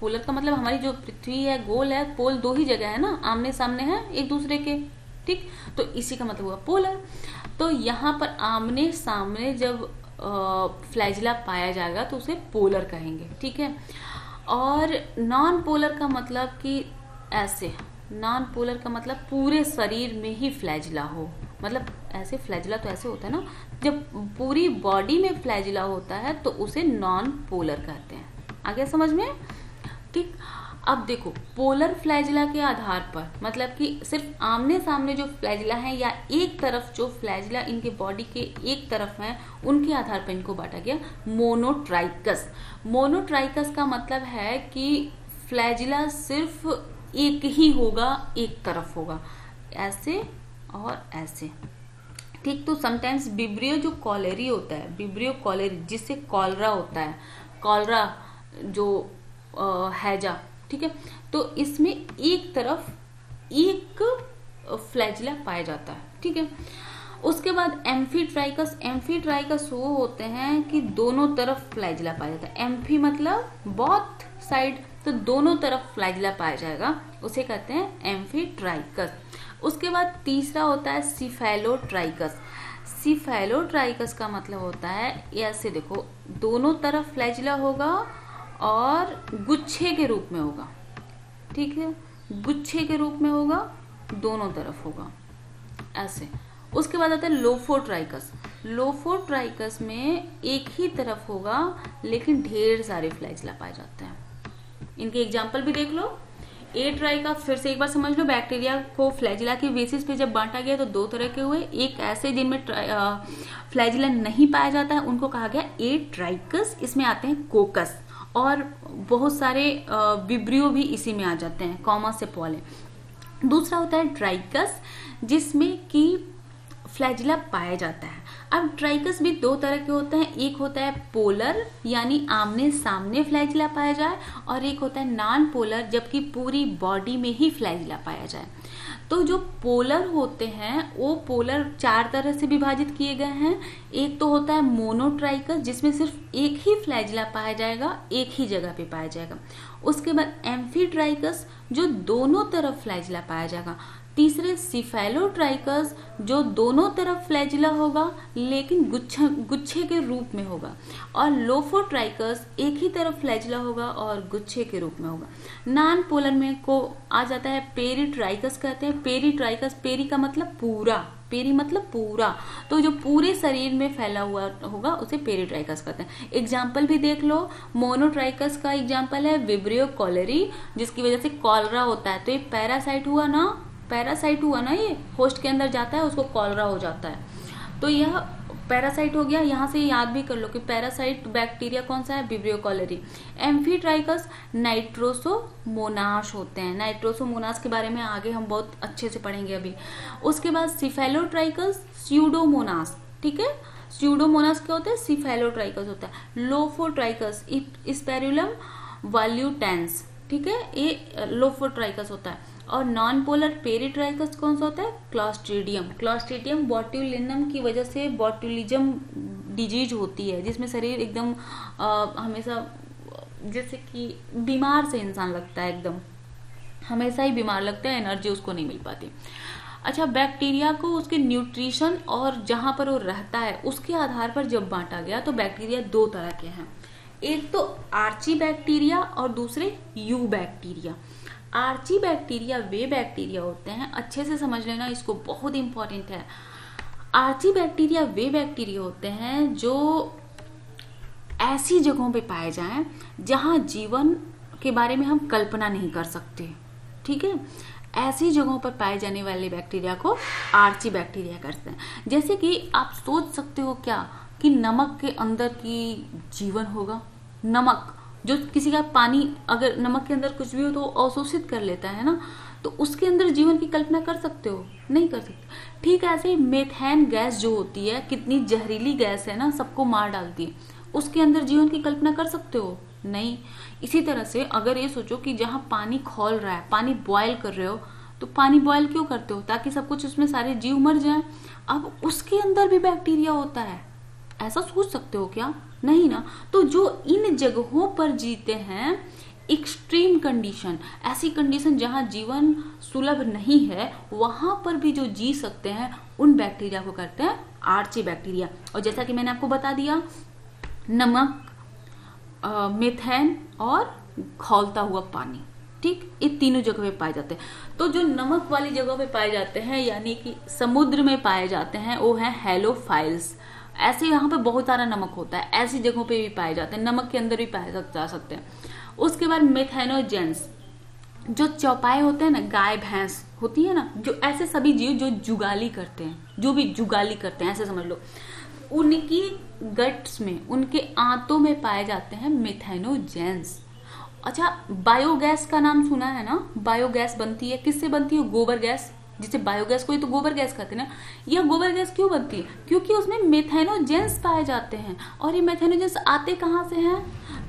पोलर का मतलब हमारी जो पृथ्वी है गोल है, पोल 2 ही जगह है ना, आमने सामने है एक दूसरे के, ठीक, तो इसी का मतलब हुआ पोलर। तो यहाँ पर आमने सामने जब फ्लैजिला पाया जाएगा तो उसे पोलर कहेंगे, ठीक है। और नॉन पोलर का मतलब कि ऐसे, नॉन पोलर का मतलब पूरे शरीर में ही फ्लैजिला हो, मतलब ऐसे फ्लैजिला तो ऐसे होता है ना, जब पूरी बॉडी में फ्लैजिला होता है तो उसे नॉन पोलर कहते हैं। आगे समझ में, ठीक। अब देखो पोलर फ्लैजिला के आधार पर, मतलब कि सिर्फ आमने सामने जो फ्लैजिला है या एक तरफ जो फ्लैजिला इनके बॉडी के एक तरफ है, उनके आधार पर इनको बांटा गया मोनोट्राइकस। मोनोट्राइकस का मतलब है कि फ्लैजिला सिर्फ एक ही होगा, एक तरफ होगा, ऐसे और ऐसे, ठीक। तो समटाइम्स विब्रियो जो कॉलेरी होता है, विब्रियो कॉलेरी जिससे कॉलरा होता है, कॉलरा जो हैजा, ठीक है, तो इसमें एक तरफ एक फ्लैजिला पाया जाता है, ठीक है। उसके बाद एम्फीट्राइकस, एम्फीट्राइकस वो होते हैं कि दोनों तरफ फ्लैजिला पाया जाता है। एम्फी मतलब बोथ साइड, तो दोनों तरफ फ्लैजिला पाया जाएगा, उसे कहते हैं एम्फीट्राइकस। उसके बाद तीसरा होता है सिफेलोट्राइकस। सिफेलोट्राइकस का मतलब होता है ऐसे, देखो दोनों तरफ फ्लैजिला होगा और गुच्छे के रूप में होगा, ठीक है, गुच्छे के रूप में होगा, दोनों तरफ होगा ऐसे। उसके बाद आता है लोफोट्राइकस। लोफोट्राइकस में एक ही तरफ होगा लेकिन ढेर सारे फ्लैजिला पाए जाते हैं। इनके एग्जाम्पल भी देख लो। ए ट्राइका, फिर से एक बार समझ लो, बैक्टीरिया को फ्लैजिला के बेसिस पे जब बांटा गया तो 2 तरह के हुए। एक ऐसे जिनमें फ्लैजिला नहीं पाया जाता है, उनको कहा गया ए ट्राइकस, इसमें आते हैं कोकस, और बहुत सारे विब्रियो भी इसी में आ जाते हैं, कॉमा से वाले। दूसरा होता है ट्राइकस, जिसमें कि फ्लैजिला पाया जाता है। अब ट्राइकस भी दो तरह के होते हैं, एक होता है पोलर यानी आमने सामने फ्लैजिला पाया जाए, और एक होता है नॉन पोलर जबकि पूरी बॉडी में ही फ्लैजिला पाया जाए। तो जो पोलर होते हैं वो पोलर चार तरह से विभाजित किए गए हैं। एक तो होता है मोनोट्राइकस जिसमें सिर्फ एक ही फ्लैजिला पाया जाएगा, एक ही जगह पे पाया जाएगा। उसके बाद एम्फीट्राइकस जो दोनों तरफ फ्लैजिला पाया जाएगा। तीसरे सिफेलोट्राइकस जो दोनों तरफ फ्लैजिला होगा लेकिन गुच्छे के रूप में होगा। और लोफोट्राइकस एक ही तरफ फ्लैजिला होगा और गुच्छे के रूप में होगा। नॉन पोलर में को आ जाता है पेरीट्राइकस कहते हैं। पेरीट्राइकस, पेरी का मतलब पूरा, पेरी मतलब पूरा, तो जो पूरे शरीर में फैला हुआ होगा उसे पेरीट्राइकस कहते हैं। एग्जाम्पल भी देख लो, मोनोट्राइकस का एग्जाम्पल है विब्रियो कॉलेरी जिसकी वजह से कॉलरा होता है। तो ये पैरासाइट हुआ ना, पैरासाइट हुआ ना, ये होस्ट के अंदर जाता है उसको कॉलरा हो जाता है, तो यह पैरासाइट हो गया। यहाँ से याद भी कर लो कि पैरासाइट बैक्टीरिया कौन सा है, विब्रियो कॉलेरी। एम्फीट्राइकस नाइट्रोसोमोनास होते हैं। नाइट्रोसोमोनास के बारे में आगे हम बहुत अच्छे से पढ़ेंगे अभी। उसके बाद सिफेलोट्राइकस स्यूडोमोनास, ठीक है, स्यूडोमोनास क्या होता है, सिफेलोट्राइकस होता है। लोफोट्राइकस स्पेरुलम वॉल्यूटेंस, ठीक है, ये लोफोट्राइकस होता है। और नॉन पोलर पेरीट्राइकस कौन सा होता है, क्लॉस्ट्रीडियम। क्लॉस्ट्रीडियम बॉट्यूलिनम की वजह से बॉट्यूलिज्म डिजीज होती है जिसमें शरीर एकदम हमेशा जैसे कि बीमार से इंसान लगता है, एकदम हमेशा ही बीमार लगता है, एनर्जी उसको नहीं मिल पाती। अच्छा, बैक्टीरिया को उसके न्यूट्रिशन और जहां पर वो रहता है उसके आधार पर जब बांटा गया तो बैक्टीरिया दो तरह के हैं, एक तो आर्ची बैक्टीरिया और दूसरे यू बैक्टीरिया। आर्ची बैक्टीरिया वे बैक्टीरिया होते हैं, अच्छे से समझ लेना इसको, बहुत इंपॉर्टेंट है। आर्ची बैक्टीरिया वे बैक्टीरिया होते हैं जो ऐसी जगहों पे पाए जाएं जहां जीवन के बारे में हम कल्पना नहीं कर सकते, ठीक है, ऐसी जगहों पर पाए जाने वाले बैक्टीरिया को आर्ची बैक्टीरिया कहते हैं। जैसे कि आप सोच सकते हो क्या कि नमक के अंदर की जीवन होगा। नमक जो किसी का पानी, अगर नमक के अंदर कुछ भी हो तो अवशोषित कर लेता है ना, तो उसके अंदर जीवन की कल्पना कर सकते हो, नहीं कर सकते। ठीक है, ऐसे ही मेथेन गैस जो होती है, कितनी जहरीली गैस है ना, सबको मार डालती है, उसके अंदर जीवन की कल्पना कर सकते हो, नहीं। इसी तरह से अगर ये सोचो कि जहाँ पानी खौल रहा है, पानी बॉयल कर रहे हो, तो पानी बॉयल क्यों करते हो, ताकि सब कुछ उसमें सारे जीव मर जाएं। अब उसके अंदर भी बैक्टीरिया होता है, ऐसा सोच सकते हो क्या, नहीं ना। तो जो इन जगहों पर जीते हैं, एक्सट्रीम कंडीशन, ऐसी कंडीशन जहां जीवन सुलभ नहीं है, वहां पर भी जो जी सकते हैं उन बैक्टीरिया को कहते हैं आर्ची बैक्टीरिया। और जैसा कि मैंने आपको बता दिया, नमक, मेथेन और खौलता हुआ पानी, ठीक, ये तीनों जगह पे पाए जाते हैं। तो जो नमक वाली जगह पे पाए जाते हैं यानी कि समुद्र में पाए जाते हैं वो है हेलोफाइल्स। ऐसे यहाँ पे बहुत सारा नमक होता है, ऐसी जगहों पे भी पाए जाते हैं, नमक के अंदर भी पाए जा सकते हैं। उसके बाद मेथेनोजेंस, जो चौपाए होते हैं ना, गाय भैंस होती है ना, जो ऐसे सभी जीव जो जुगाली करते हैं, जो भी जुगाली करते हैं, ऐसे समझ लो, उनकी गट्स में, उनके आंतों में पाए जाते हैं मेथेनोजेंस। अच्छा, बायोगैस का नाम सुना है ना, बायोगैस बनती है, किससे बनती है, गोबर गैस, जिसे बायोगैस को ही तो गोबर गैस कहते हैं ना। यह गोबर गैस क्यों बनती है, क्योंकि उसमें मेथेनोजेंस पाए जाते हैं। और ये मेथेनोजेंस आते कहाँ से हैं,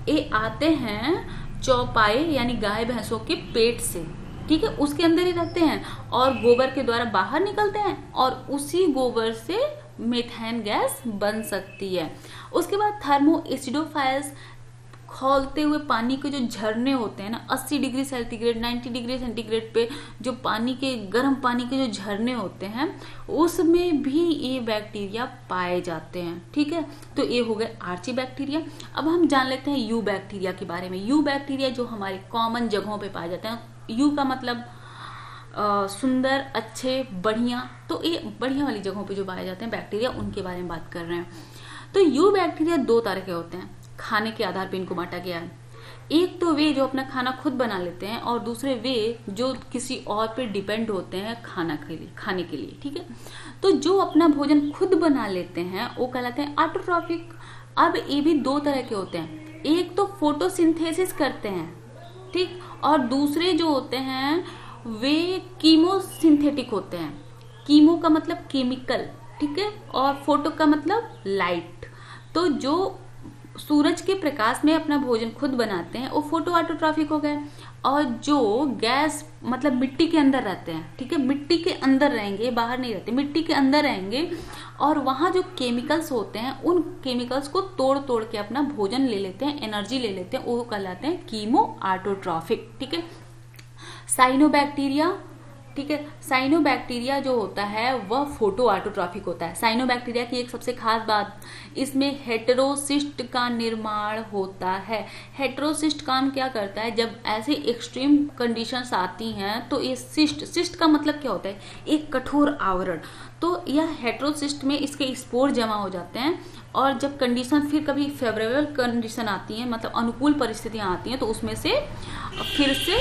ये आते हैं चौपाए यानी गाय भैंसों के पेट से, ठीक है, उसके अंदर ही रहते हैं और गोबर के द्वारा बाहर निकलते हैं और उसी गोबर से मेथेन गैस बन सकती है। उसके बाद थर्मो एसिडोफाइल्स, खौलते हुए पानी के जो झरने होते हैं ना, 80 डिग्री सेंटीग्रेड 90 डिग्री सेंटीग्रेड पे जो पानी के, गर्म पानी के जो झरने होते हैं, उसमें भी ये बैक्टीरिया पाए जाते हैं, ठीक है। तो ये हो गए आर्ची बैक्टीरिया। अब हम जान लेते हैं यू बैक्टीरिया के बारे में। यू बैक्टीरिया जो हमारे कॉमन जगहों पे पाए जाते हैं, यू का मतलब सुंदर, अच्छे, बढ़िया, तो ये बढ़िया वाली जगहों पे जो पाए जाते हैं बैक्टीरिया, उनके बारे में बात कर रहे हैं। तो यू बैक्टीरिया दो तरह के होते हैं, खाने के आधार पर इनको बांटा गया है। एक तो वे जो अपना खाना खुद बना लेते हैं और दूसरे वे जो किसी और पे डिपेंड होते हैं खाने के लिए, ठीक है। तो जो अपना भोजन खुद बना लेते हैं वो कहलाते हैं ऑटोट्रॉफिक। अब ये भी दो तरह के होते हैं, एक तो फोटोसिंथेसिस करते हैं, ठीक, और दूसरे जो होते हैं वे कीमोसिंथेटिक होते हैं। कीमो का मतलब केमिकल, ठीक है, और फोटो का मतलब लाइट। तो जो सूरज के प्रकाश में अपना भोजन खुद बनाते हैं वो फोटो ऑटोट्रॉफिक हो गए। और जो गैस मतलब मिट्टी के अंदर रहते हैं, ठीक है, मिट्टी के अंदर रहेंगे, बाहर नहीं रहते, मिट्टी के अंदर रहेंगे, और वहां जो केमिकल्स होते हैं उन केमिकल्स को तोड़ तोड़ के अपना भोजन ले लेते हैं, एनर्जी ले लेते हैं, वो कहलाते हैं कीमो ऑटोट्रॉफिक। ठीक है, साइनोबैक्टीरिया, ठीक है, साइनोबैक्टीरिया जो होता है वह फोटो ऑटोट्रॉफिक होता है। साइनोबैक्टीरिया की एक सबसे खास बात, इसमें हेटेरोसिस्ट का निर्माण होता है। हेटेरोसिस्ट काम क्या करता है, जब ऐसे एक्सट्रीम कंडीशंस आती हैं तो ये सिस्ट का मतलब क्या होता है, एक कठोर आवरण। तो यह हेटेरोसिस्ट में इसके स्पोर जमा हो जाते हैं, और जब कंडीशन फिर कभी फेवरेबल कंडीशन आती है, मतलब अनुकूल परिस्थितियां आती हैं, तो उसमें से फिर से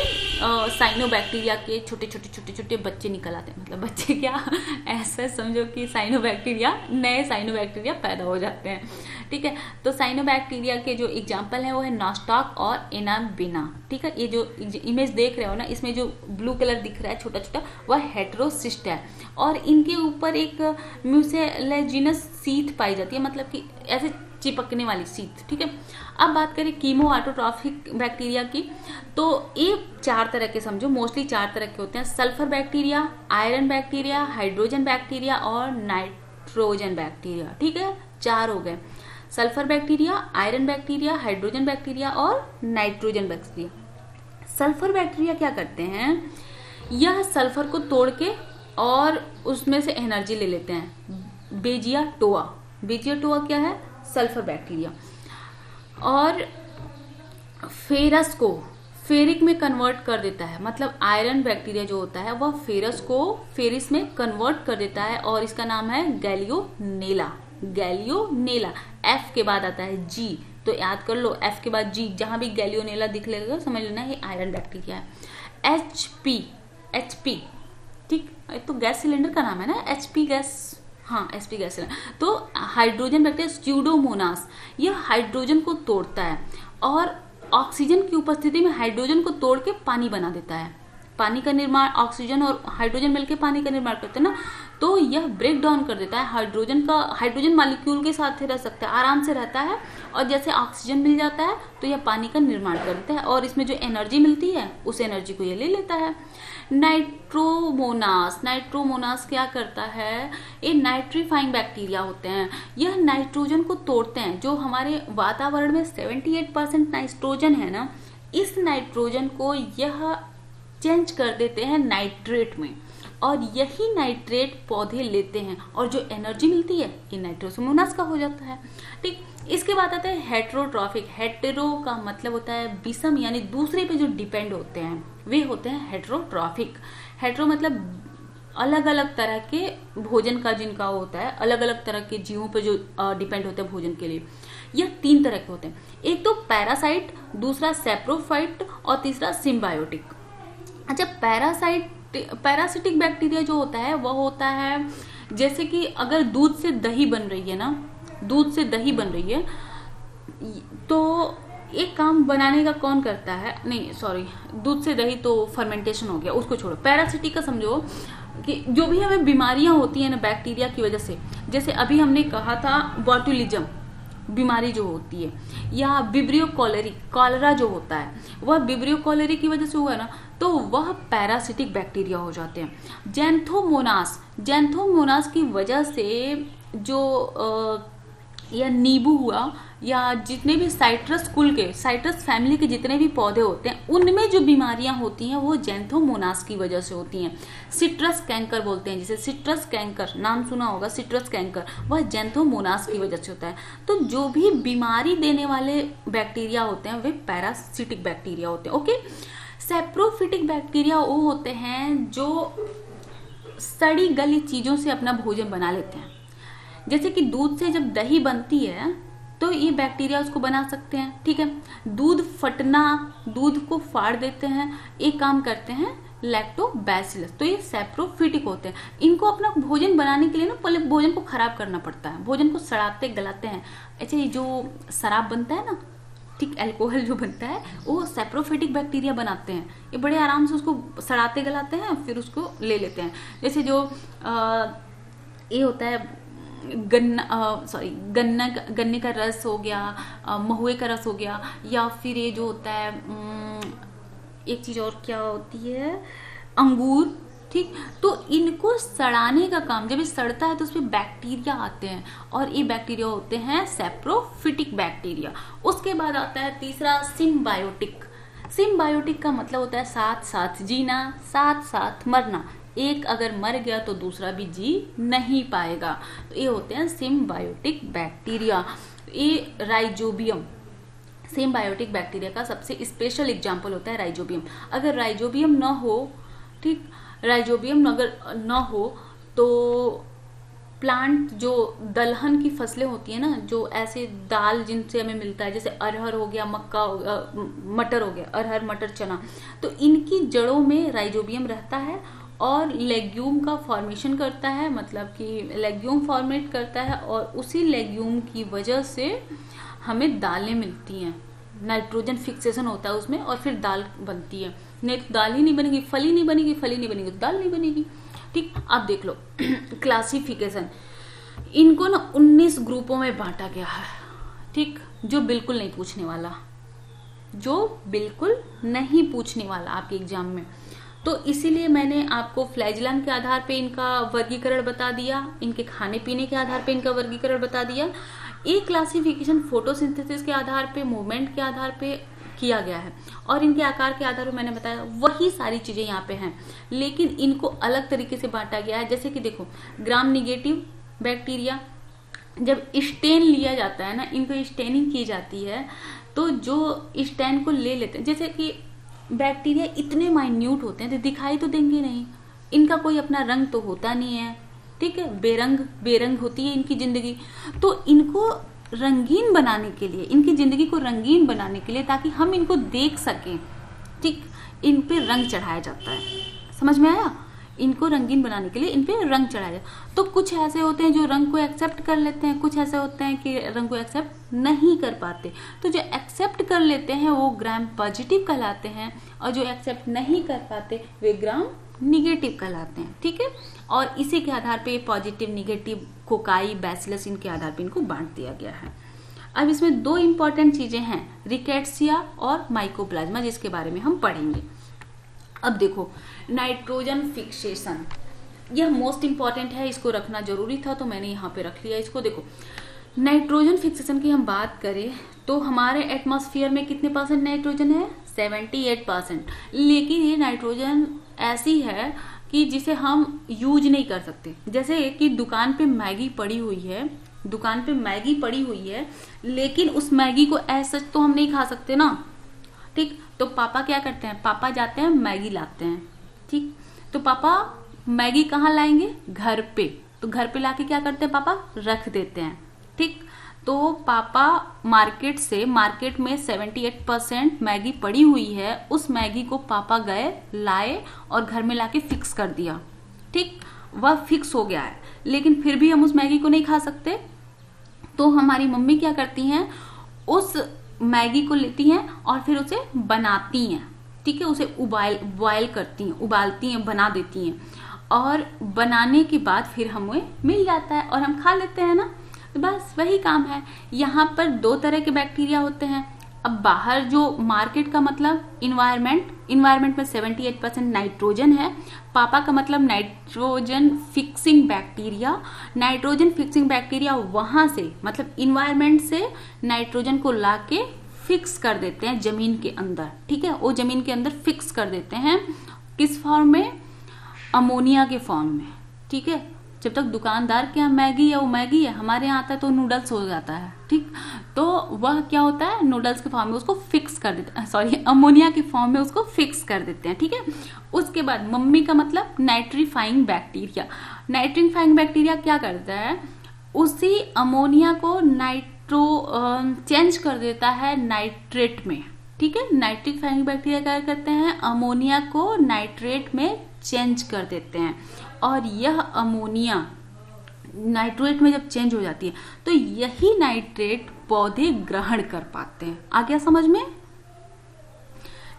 साइनोबैक्टीरिया के छोटे छोटे छोटे छोटे बच्चे निकल आते हैं। मतलब बच्चे क्या, ऐसा समझो कि साइनोबैक्टीरिया, नए साइनोबैक्टीरिया पैदा हो जाते हैं। ठीक है, तो साइनोबैक्टीरिया के जो एग्जाम्पल है वो है नॉस्टॉक और एनाबिना। ठीक है, ये जो इमेज देख रहे हो ना, इसमें जो ब्लू कलर दिख रहा है छोटा छोटा, वह हेटेरोसिस्ट है, और इनके ऊपर एक म्यूसिलेजिनस सीथ पाई जाती है, मतलब कि ऐसे चिपकने वाली सीथ। ठीक है, अब बात करें कीमो ऑटोट्रॉफिक बैक्टीरिया की, तो ये 4 तरह के समझो, मोस्टली 4 तरह के होते हैं। Sulphur bacteria, iron bacteria, hydrogen bacteria और नाइट्रोजन बैक्टीरिया। ठीक है, 4 हो गए, sulphur bacteria, iron bacteria, hydrogen bacteria और नाइट्रोजन बैक्टीरिया। सल्फर बैक्टीरिया क्या करते हैं, यह सल्फर को तोड़ के और उसमें से एनर्जी ले लेते हैं। बेजियाटोआ, बेजियाटोआ क्या है, सल्फर बैक्टीरिया। और फेरस को फेरिक में कन्वर्ट कर देता है, मतलब आयरन बैक्टीरिया जो होता है वह फेरस को फेरिस में कन्वर्ट कर देता है, और इसका नाम है गैलियोनेला। गैलियोनेला, एफ के बाद आता है जी, तो याद कर लो, एफ के बाद जी, जहां भी गैलियोनेला दिख लेगा समझ लेना ये आयरन बैक्टीरिया है। एचपी, ठीक, तो गैस सिलेंडर का नाम है ना, एचपी गैस, हाँ एचपी गैस सिलेंडर। तो हाइड्रोजन बैक्टीरिया स्यूडोमोनास, यह हाइड्रोजन को तोड़ता है और ऑक्सीजन की उपस्थिति में हाइड्रोजन को तोड़ के पानी बना देता है। पानी का निर्माण, ऑक्सीजन और हाइड्रोजन मिलकर पानी का निर्माण करते हैं ना, तो यह ब्रेक डाउन कर देता है हाइड्रोजन मॉलिक्यूल के साथ रह सकता है, आराम से रहता है, और जैसे ऑक्सीजन मिल जाता है तो यह पानी का निर्माण कर देता है, और इसमें जो एनर्जी मिलती है उस एनर्जी को यह ले लेता है। नाइट्रोमोनास, नाइट्रोमोनास क्या करता है, ये नाइट्रीफाइंग बैक्टीरिया होते हैं, यह नाइट्रोजन को तोड़ते हैं। जो हमारे वातावरण में 78% नाइट्रोजन है ना, इस नाइट्रोजन को यह चेंज कर देते हैं नाइट्रेट में, और यही नाइट्रेट पौधे लेते हैं, और जो एनर्जी मिलती है ये नाइट्रोमोनास का हो जाता है। ठीक, इसके बाद आता है हेटेरोट्रॉफिक। हेटेरो का मतलब होता है विषम, यानी दूसरे पे जो डिपेंड होते हैं वे होते हैं हेटेरोट्रॉफिक। हेटेरो मतलब अलग अलग तरह के भोजन का जिनका होता है, अलग अलग तरह के जीवों पे जो डिपेंड होते हैं भोजन के लिए। यह 3 तरह के होते हैं, एक तो पैरासाइट, दूसरा सैप्रोफाइट और तीसरा सिम्बायोटिक। अच्छा, पैरासिटिक बैक्टीरिया जो होता है वह होता है, जैसे कि अगर दूध से दही बन रही है ना, दूध से दही बन रही है, तो एक काम बनाने का कौन करता है, नहीं सॉरी, दूध से दही तो फर्मेंटेशन हो गया, उसको छोड़ो। पैरासिटिक का समझो कि जो भी हमें बीमारियां होती हैं ना बैक्टीरिया की वजह से, जैसे अभी हमने कहा था बॉटुलिज्म बीमारी जो होती है, या विब्रियो कॉलेरी, कॉलरा जो होता है वह विब्रियो कॉलेरी की वजह से हुआ ना, तो वह पैरासिटिक बैक्टीरिया हो जाते हैं। जैंथोमोनास की वजह से जो या नींबू हुआ, या जितने भी साइट्रस कुल के, साइट्रस फैमिली के जितने भी पौधे होते हैं उनमें जो बीमारियां होती हैं वो जैंथोमोनास की वजह से होती हैं। सिट्रस कैंकर बोलते हैं, जैसे सिट्रस कैंकर नाम सुना होगा, सिट्रस कैंकर, वह जैंथोमोनास की वजह से होता है। तो जो भी बीमारी देने वाले बैक्टीरिया होते हैं वे पैरासिटिक बैक्टीरिया होते हैं। ओके, सैप्रोफिटिक बैक्टीरिया वो होते हैं जो सड़ी गली चीजों से अपना भोजन बना लेते हैं, जैसे कि दूध से जब दही बनती है तो ये बैक्टीरिया उसको बना सकते हैं। ठीक है, दूध फटना, दूध को फाड़ देते हैं, एक काम करते हैं लैक्टोबैसिलस, तो ये सैप्रोफिटिक होते हैं। इनको अपना भोजन बनाने के लिए ना पहले भोजन को खराब करना पड़ता है, भोजन को सड़ाते गलाते हैं। अच्छा, ये जो शराब बनता है ना, ठीक, अल्कोहल जो बनता है वो सैप्रोफिटिक बैक्टीरिया बनाते हैं, ये बड़े आराम से उसको सड़ाते गलाते हैं फिर उसको ले लेते हैं। जैसे जो ये होता है गन्ने का रस हो गया, महुए का रस हो गया, या फिर ये जो होता है एक चीज और क्या होती है, अंगूर। ठीक, तो इनको सड़ाने का काम, जब ये सड़ता है तो उसमें बैक्टीरिया आते हैं, और ये बैक्टीरिया होते हैं सेप्रोफिटिक बैक्टीरिया। उसके बाद आता है तीसरा सिम्बायोटिक। सिम्बायोटिक का मतलब होता है साथ साथ जीना, साथ साथ मरना। एक अगर मर गया तो दूसरा भी जी नहीं पाएगा, तो ये होते हैं सिम्बायोटिक बैक्टीरिया। ये राइजोबियम, सिम्बायोटिक बैक्टीरिया का सबसे स्पेशल एग्जाम्पल होता है राइजोबियम। अगर राइजोबियम न हो, ठीक, राइजोबियम अगर न हो तो प्लांट, जो दलहन की फसलें होती है ना, जो ऐसे दाल जिनसे हमें मिलता है, जैसे अरहर हो गया, मक्का हो गया, मटर हो गया, अरहर मटर चना, तो इनकी जड़ों में राइजोबियम रहता है और लेग्यूम का फॉर्मेशन करता है, मतलब कि लेग्यूम फॉर्मेट करता है, और उसी लेग्यूम की वजह से हमें दालें मिलती हैं। नाइट्रोजन फिक्सेशन होता है उसमें और फिर दाल बनती है। नहीं तो दाल ही नहीं बनेगी, फली नहीं बनेगी, फली नहीं बनेगी तो दाल नहीं बनेगी। ठीक, अब देख लो क्लासिफिकेशन, इनको ना 19 ग्रुपों में बांटा गया है। ठीक, जो बिल्कुल नहीं पूछने वाला, जो बिल्कुल नहीं पूछने वाला आपके एग्जाम में। तो इसीलिए मैंने आपको फ्लैजेलन के आधार पे इनका वर्गीकरण बता दिया, इनके खाने पीने के आधार पे इनका वर्गीकरण बता दिया। एक क्लासिफिकेशन फोटोसिंथेसिस के आधार पे, मूवमेंट के आधार पे किया गया है, और इनके आकार के आधार पर मैंने बताया वही सारी चीजें यहाँ पे हैं, लेकिन इनको अलग तरीके से बांटा गया है। जैसे कि देखो, ग्राम निगेटिव बैक्टीरिया, जब स्टेन लिया जाता है ना, इनको स्टेनिंग की जाती है, तो जो स्टेन को ले लेते हैं, जैसे कि बैक्टीरिया इतने माइन्यूट होते हैं तो दिखाई तो देंगे नहीं, इनका कोई अपना रंग तो होता नहीं है। ठीक है, बेरंग होती है इनकी जिंदगी। तो इनको रंगीन बनाने के लिए, इनकी जिंदगी को रंगीन बनाने के लिए, ताकि हम इनको देख सकें, ठीक, इन पे रंग चढ़ाया जाता है। समझ में आया? इनको रंगीन बनाने के लिए इन पे रंग चढ़ाया जाता है। तो कुछ ऐसे होते हैं जो रंग को एक्सेप्ट कर लेते हैं, कुछ ऐसे होते हैं कि रंग को एक्सेप्ट नहीं कर पाते। तो जो एक्सेप्ट कर लेते हैं वो ग्राम पॉजिटिव कहलाते हैं, और जो एक्सेप्ट नहीं कर पाते वे ग्राम निगेटिव कहलाते हैं। ठीक है, और इसी के आधार पे पॉजिटिव, निगेटिव, कोकाई, बैसिलस, इनके आधार पे इनको बांट दिया गया है। अब इसमें दो इंपॉर्टेंट चीजें हैं, रिकेट्सिया और माइकोप्लाज्मा, जिसके बारे में हम पढ़ेंगे। अब देखो, नाइट्रोजन फिक्सेशन, यह मोस्ट इंपॉर्टेंट है, इसको रखना जरूरी था तो मैंने यहाँ पे रख लिया इसको। देखो, नाइट्रोजन फिक्सेशन की हम बात करें तो हमारे एटमॉस्फेयर में कितने परसेंट नाइट्रोजन है? 78%। लेकिन ये नाइट्रोजन ऐसी है कि जिसे हम यूज नहीं कर सकते। जैसे कि दुकान पे मैगी पड़ी हुई है, दुकान पे मैगी पड़ी हुई है, लेकिन उस मैगी को ऐसा तो हम नहीं खा सकते ना। ठीक, तो पापा क्या करते हैं? पापा जाते हैं मैगी लाते हैं। ठीक, तो पापा मैगी कहाँ लाएंगे? घर पे। तो घर पे लाके क्या करते हैं? पापा रख देते हैं। ठीक, तो पापा मार्केट में 78% मैगी पड़ी हुई है, उस मैगी को पापा गए, लाए और घर में लाके फिक्स कर दिया। ठीक, वह फिक्स हो गया है, लेकिन फिर भी हम उस मैगी को नहीं खा सकते। तो हमारी मम्मी क्या करती हैं? उस मैगी को लेती हैं और फिर उसे बनाती हैं। ठीक है, उसे बॉयल करती हैं, उबालती हैं, बना देती हैं, और बनाने के बाद फिर हमें मिल जाता है और हम खा लेते हैं ना। तो बस वही काम है। यहाँ पर दो तरह के बैक्टीरिया होते हैं। अब बाहर जो मार्केट का मतलब इन्वायरमेंट में 78% नाइट्रोजन है। पापा का मतलब nitrogen fixing bacteria. Nitrogen fixing bacteria वहां से, मतलब इन्वायरमेंट से नाइट्रोजन को लाके फिक्स कर देते हैं जमीन के अंदर। ठीक है, वो जमीन के अंदर फिक्स कर देते हैं। किस फॉर्म में? अमोनिया के फॉर्म में। ठीक है, जब तक दुकानदार के यहाँ मैगी है वो मैगी है, हमारे यहाँ आता है तो नूडल्स हो जाता है। ठीक, तो वह क्या होता है? नूडल्स के फॉर्म में उसको फिक्स कर देते हैं, सॉरी अमोनिया के फॉर्म में उसको फिक्स कर देते हैं। ठीक है, उसके बाद मम्मी का मतलब नाइट्रीफाइंग बैक्टीरिया। नाइट्रीफाइंग बैक्टीरिया क्या करता है? उसी अमोनिया को चेंज कर देता है नाइट्रेट में। ठीक है, नाइट्रीफाइंग बैक्टीरिया क्या करते हैं? अमोनिया को नाइट्रेट में चेंज कर देते हैं, और यह अमोनिया नाइट्रेट में जब चेंज हो जाती है तो यही नाइट्रेट पौधे ग्रहण कर पाते हैं। आ गया समझ में?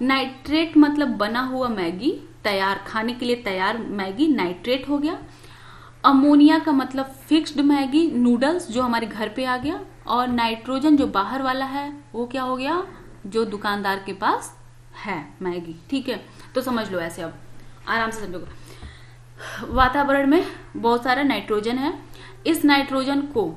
नाइट्रेट मतलब बना हुआ मैगी, तैयार खाने के लिए तैयार मैगी नाइट्रेट हो गया। अमोनिया का मतलब फिक्स्ड मैगी नूडल्स जो हमारे घर पे आ गया, और नाइट्रोजन जो बाहर वाला है वो क्या हो गया, जो दुकानदार के पास है मैगी। ठीक है, तो समझ लो ऐसे, अब आराम से समझोगे। वातावरण में बहुत सारा नाइट्रोजन है, इस नाइट्रोजन को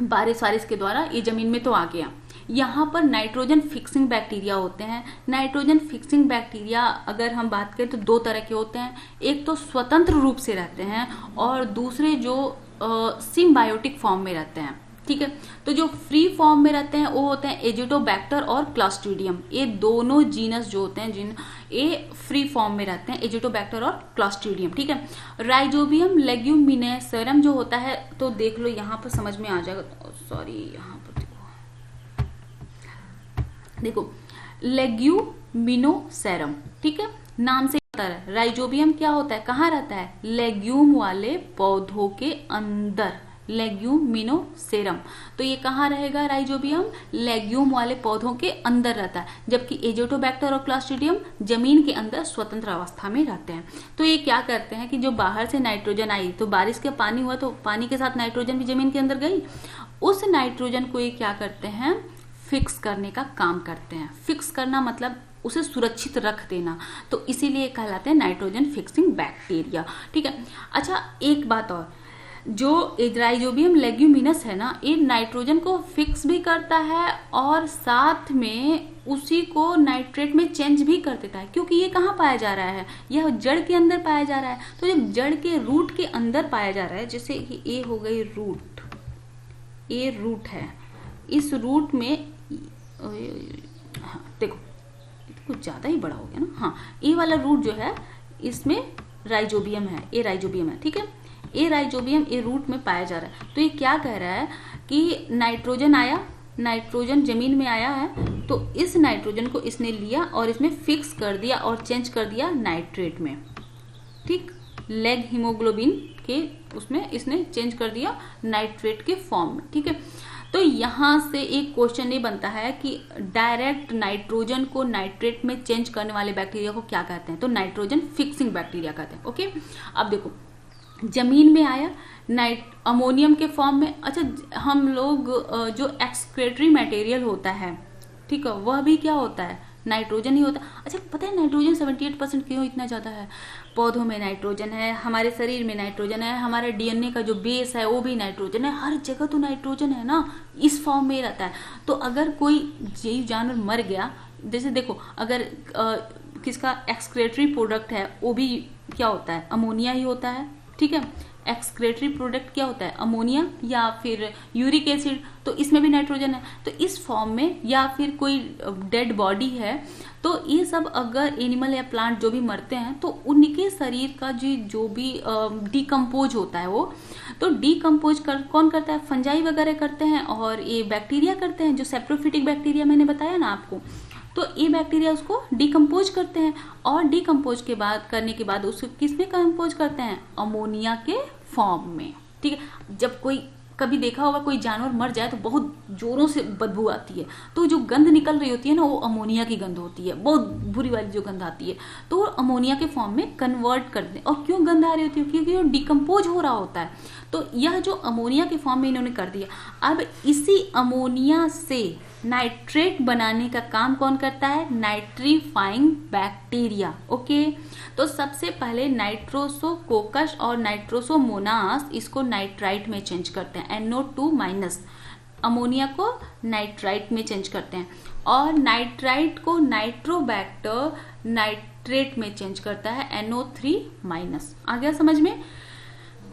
बारिश के द्वारा ये जमीन में तो आ गया। यहाँ पर नाइट्रोजन फिक्सिंग बैक्टीरिया होते हैं। नाइट्रोजन फिक्सिंग बैक्टीरिया अगर हम बात करें तो दो तरह के होते हैं, एक तो स्वतंत्र रूप से रहते हैं और दूसरे जो सिम्बायोटिक फॉर्म में रहते हैं। ठीक है, तो जो फ्री फॉर्म में रहते हैं वो होते हैं एजिटोबैक्टर और क्लॉस्ट्रीडियम। ये दोनों जीनस जो होते हैं ये फ्री फॉर्म में रहते हैं, एजिटोबैक्टर और क्लॉस्ट्रीडियम। ठीक है, राइजोबियम लेग्यूमिनेसरम जो होता है, तो देख लो यहाँ पर समझ में आ जाएगा। सॉरी, यहाँ पर देखो लेग्यूमिनोसेरम। ठीक है, नाम से पता है राइजोबियम क्या होता है, कहाँ रहता है, लेग्यूम वाले पौधों के अंदर, लेग्यूमिनोसेरम। तो ये कहाँ रहेगा राइजोबियम, लेग्यूम वाले पौधों के अंदर रहता है, जबकि एजिटोबैक्टर और क्लॉस्ट्रीडियम जमीन के अंदर स्वतंत्र अवस्था में रहते हैं। तो ये क्या करते हैं कि जो बाहर से नाइट्रोजन आई, तो बारिश का पानी हुआ तो पानी के साथ नाइट्रोजन भी जमीन के अंदर गई, उस नाइट्रोजन को ये क्या करते हैं, फिक्स करने का काम करते हैं। फिक्स करना मतलब उसे सुरक्षित रख देना, तो इसीलिए कहलाते हैं नाइट्रोजन फिक्सिंग बैक्टीरिया। ठीक है, अच्छा एक बात और, जो राइजोबियम लेग्यूमिनस है ना, ये नाइट्रोजन को फिक्स भी करता है और साथ में उसी को नाइट्रेट में चेंज भी कर देता है, क्योंकि ये कहाँ पाया जा रहा है, यह जड़ के अंदर पाया जा रहा है। तो जब जड़ के रूट के अंदर पाया जा रहा है, जैसे कि ये हो गई रूट, ये रूट है, इस रूट में हाँ, देखो कुछ ज्यादा ही बड़ा हो गया ना, हाँ ये वाला रूट जो है इसमें राइजोबियम है, ये राइजोबियम है। ठीक है, ये राइजोबियम ये रूट में पाया जा रहा है। तो ये क्या कह रहा है कि नाइट्रोजन आया, नाइट्रोजन जमीन में आया है, तो इस नाइट्रोजन को इसने लिया और इसमें फिक्स कर दिया और चेंज कर दिया नाइट्रेट में। ठीक, लेग हीमोग्लोबिन के उसमें इसने चेंज कर दिया नाइट्रेट के फॉर्म में। ठीक है, तो यहां से एक क्वेश्चन ये बनता है कि डायरेक्ट नाइट्रोजन को नाइट्रेट में चेंज करने वाले बैक्टीरिया को क्या कहते हैं, तो नाइट्रोजन फिक्सिंग बैक्टीरिया कहते हैं। ओके, अब देखो जमीन में आया अमोनियम के फॉर्म में। अच्छा, हम लोग जो एक्सक्रेटरी मटेरियल होता है, ठीक है, वह भी क्या होता है, नाइट्रोजन ही होता है। अच्छा, पता है नाइट्रोजन 78% क्यों इतना ज्यादा है, पौधों में नाइट्रोजन है, हमारे शरीर में नाइट्रोजन है, हमारे डीएनए का जो बेस है वो भी नाइट्रोजन है, हर जगह तो नाइट्रोजन है ना, इस फॉर्म में रहता है। तो अगर कोई जीव जानवर मर गया, जैसे देखो अगर किसका एक्सक्रेटरी प्रोडक्ट है वो भी क्या होता है, अमोनिया ही होता है। ठीक है, एक्सक्रेटरी प्रोडक्ट क्या होता है, अमोनिया या फिर यूरिक एसिड, तो इसमें भी नाइट्रोजन है। तो इस फॉर्म में, या फिर कोई डेड बॉडी है, तो ये सब अगर एनिमल या प्लांट जो भी मरते हैं तो उनके शरीर का जो भी डिकम्पोज होता है, वो तो डिकम्पोज कौन करता है, फंजाई वगैरह करते हैं, और ये बैक्टीरिया करते हैं, जो सेप्रोफिटिक बैक्टीरिया मैंने बताया ना आपको, तो ये बैक्टीरिया उसको डिकम्पोज करते हैं, और डिकम्पोज के बाद करने के बाद उसको किसमें कंपोज करते हैं, अमोनिया के फॉर्म में। ठीक है, जब कोई कभी देखा होगा कोई जानवर मर जाए तो बहुत जोरों से बदबू आती है, तो जो गंध निकल रही होती है ना, वो अमोनिया की गंध होती है, बहुत बुरी वाली जो गंध आती है, तो अमोनिया के फॉर्म में कन्वर्ट कर दें। और क्यों गंध आ रही होती है, क्योंकि वो डिकम्पोज हो रहा होता है। तो यह जो अमोनिया के फॉर्म में इन्होंने कर दिया, अब इसी अमोनिया से नाइट्रेट बनाने का काम कौन करता है, नाइट्रीफाइंग बैक्टीरिया। ओके, तो सबसे पहले नाइट्रोसोकोकस और नाइट्रोसोमोनास इसको नाइट्राइट में चेंज करते हैं, NO2- अमोनिया को नाइट्राइट में चेंज करते हैं, और नाइट्राइट को नाइट्रोबैक्टर नाइट्रेट में चेंज करता है, NO3-। आ गया समझ में।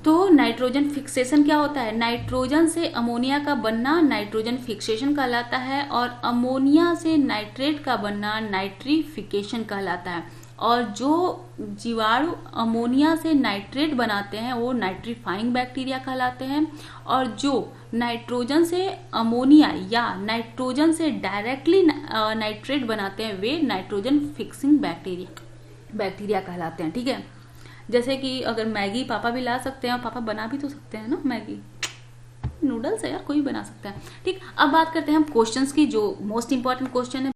तो नाइट्रोजन फिक्सेशन क्या होता है, नाइट्रोजन से अमोनिया का बनना नाइट्रोजन फिक्सेशन कहलाता है, और अमोनिया से नाइट्रेट का बनना नाइट्रीफिकेशन कहलाता है। और जो जीवाणु अमोनिया से नाइट्रेट बनाते हैं वो नाइट्रीफाइंग बैक्टीरिया कहलाते हैं, और जो नाइट्रोजन से अमोनिया या नाइट्रोजन से डायरेक्टली नाइट्रेट बनाते हैं वे नाइट्रोजन फिक्सिंग बैक्टीरिया कहलाते हैं। ठीक है, जैसे कि अगर मैगी पापा भी ला सकते हैं, और पापा बना भी तो सकते हैं ना, मैगी नूडल्स है यार, कोई भी बना सकता है। ठीक, अब बात करते हैं हम क्वेश्चंस की, जो मोस्ट इंपॉर्टेंट क्वेश्चन है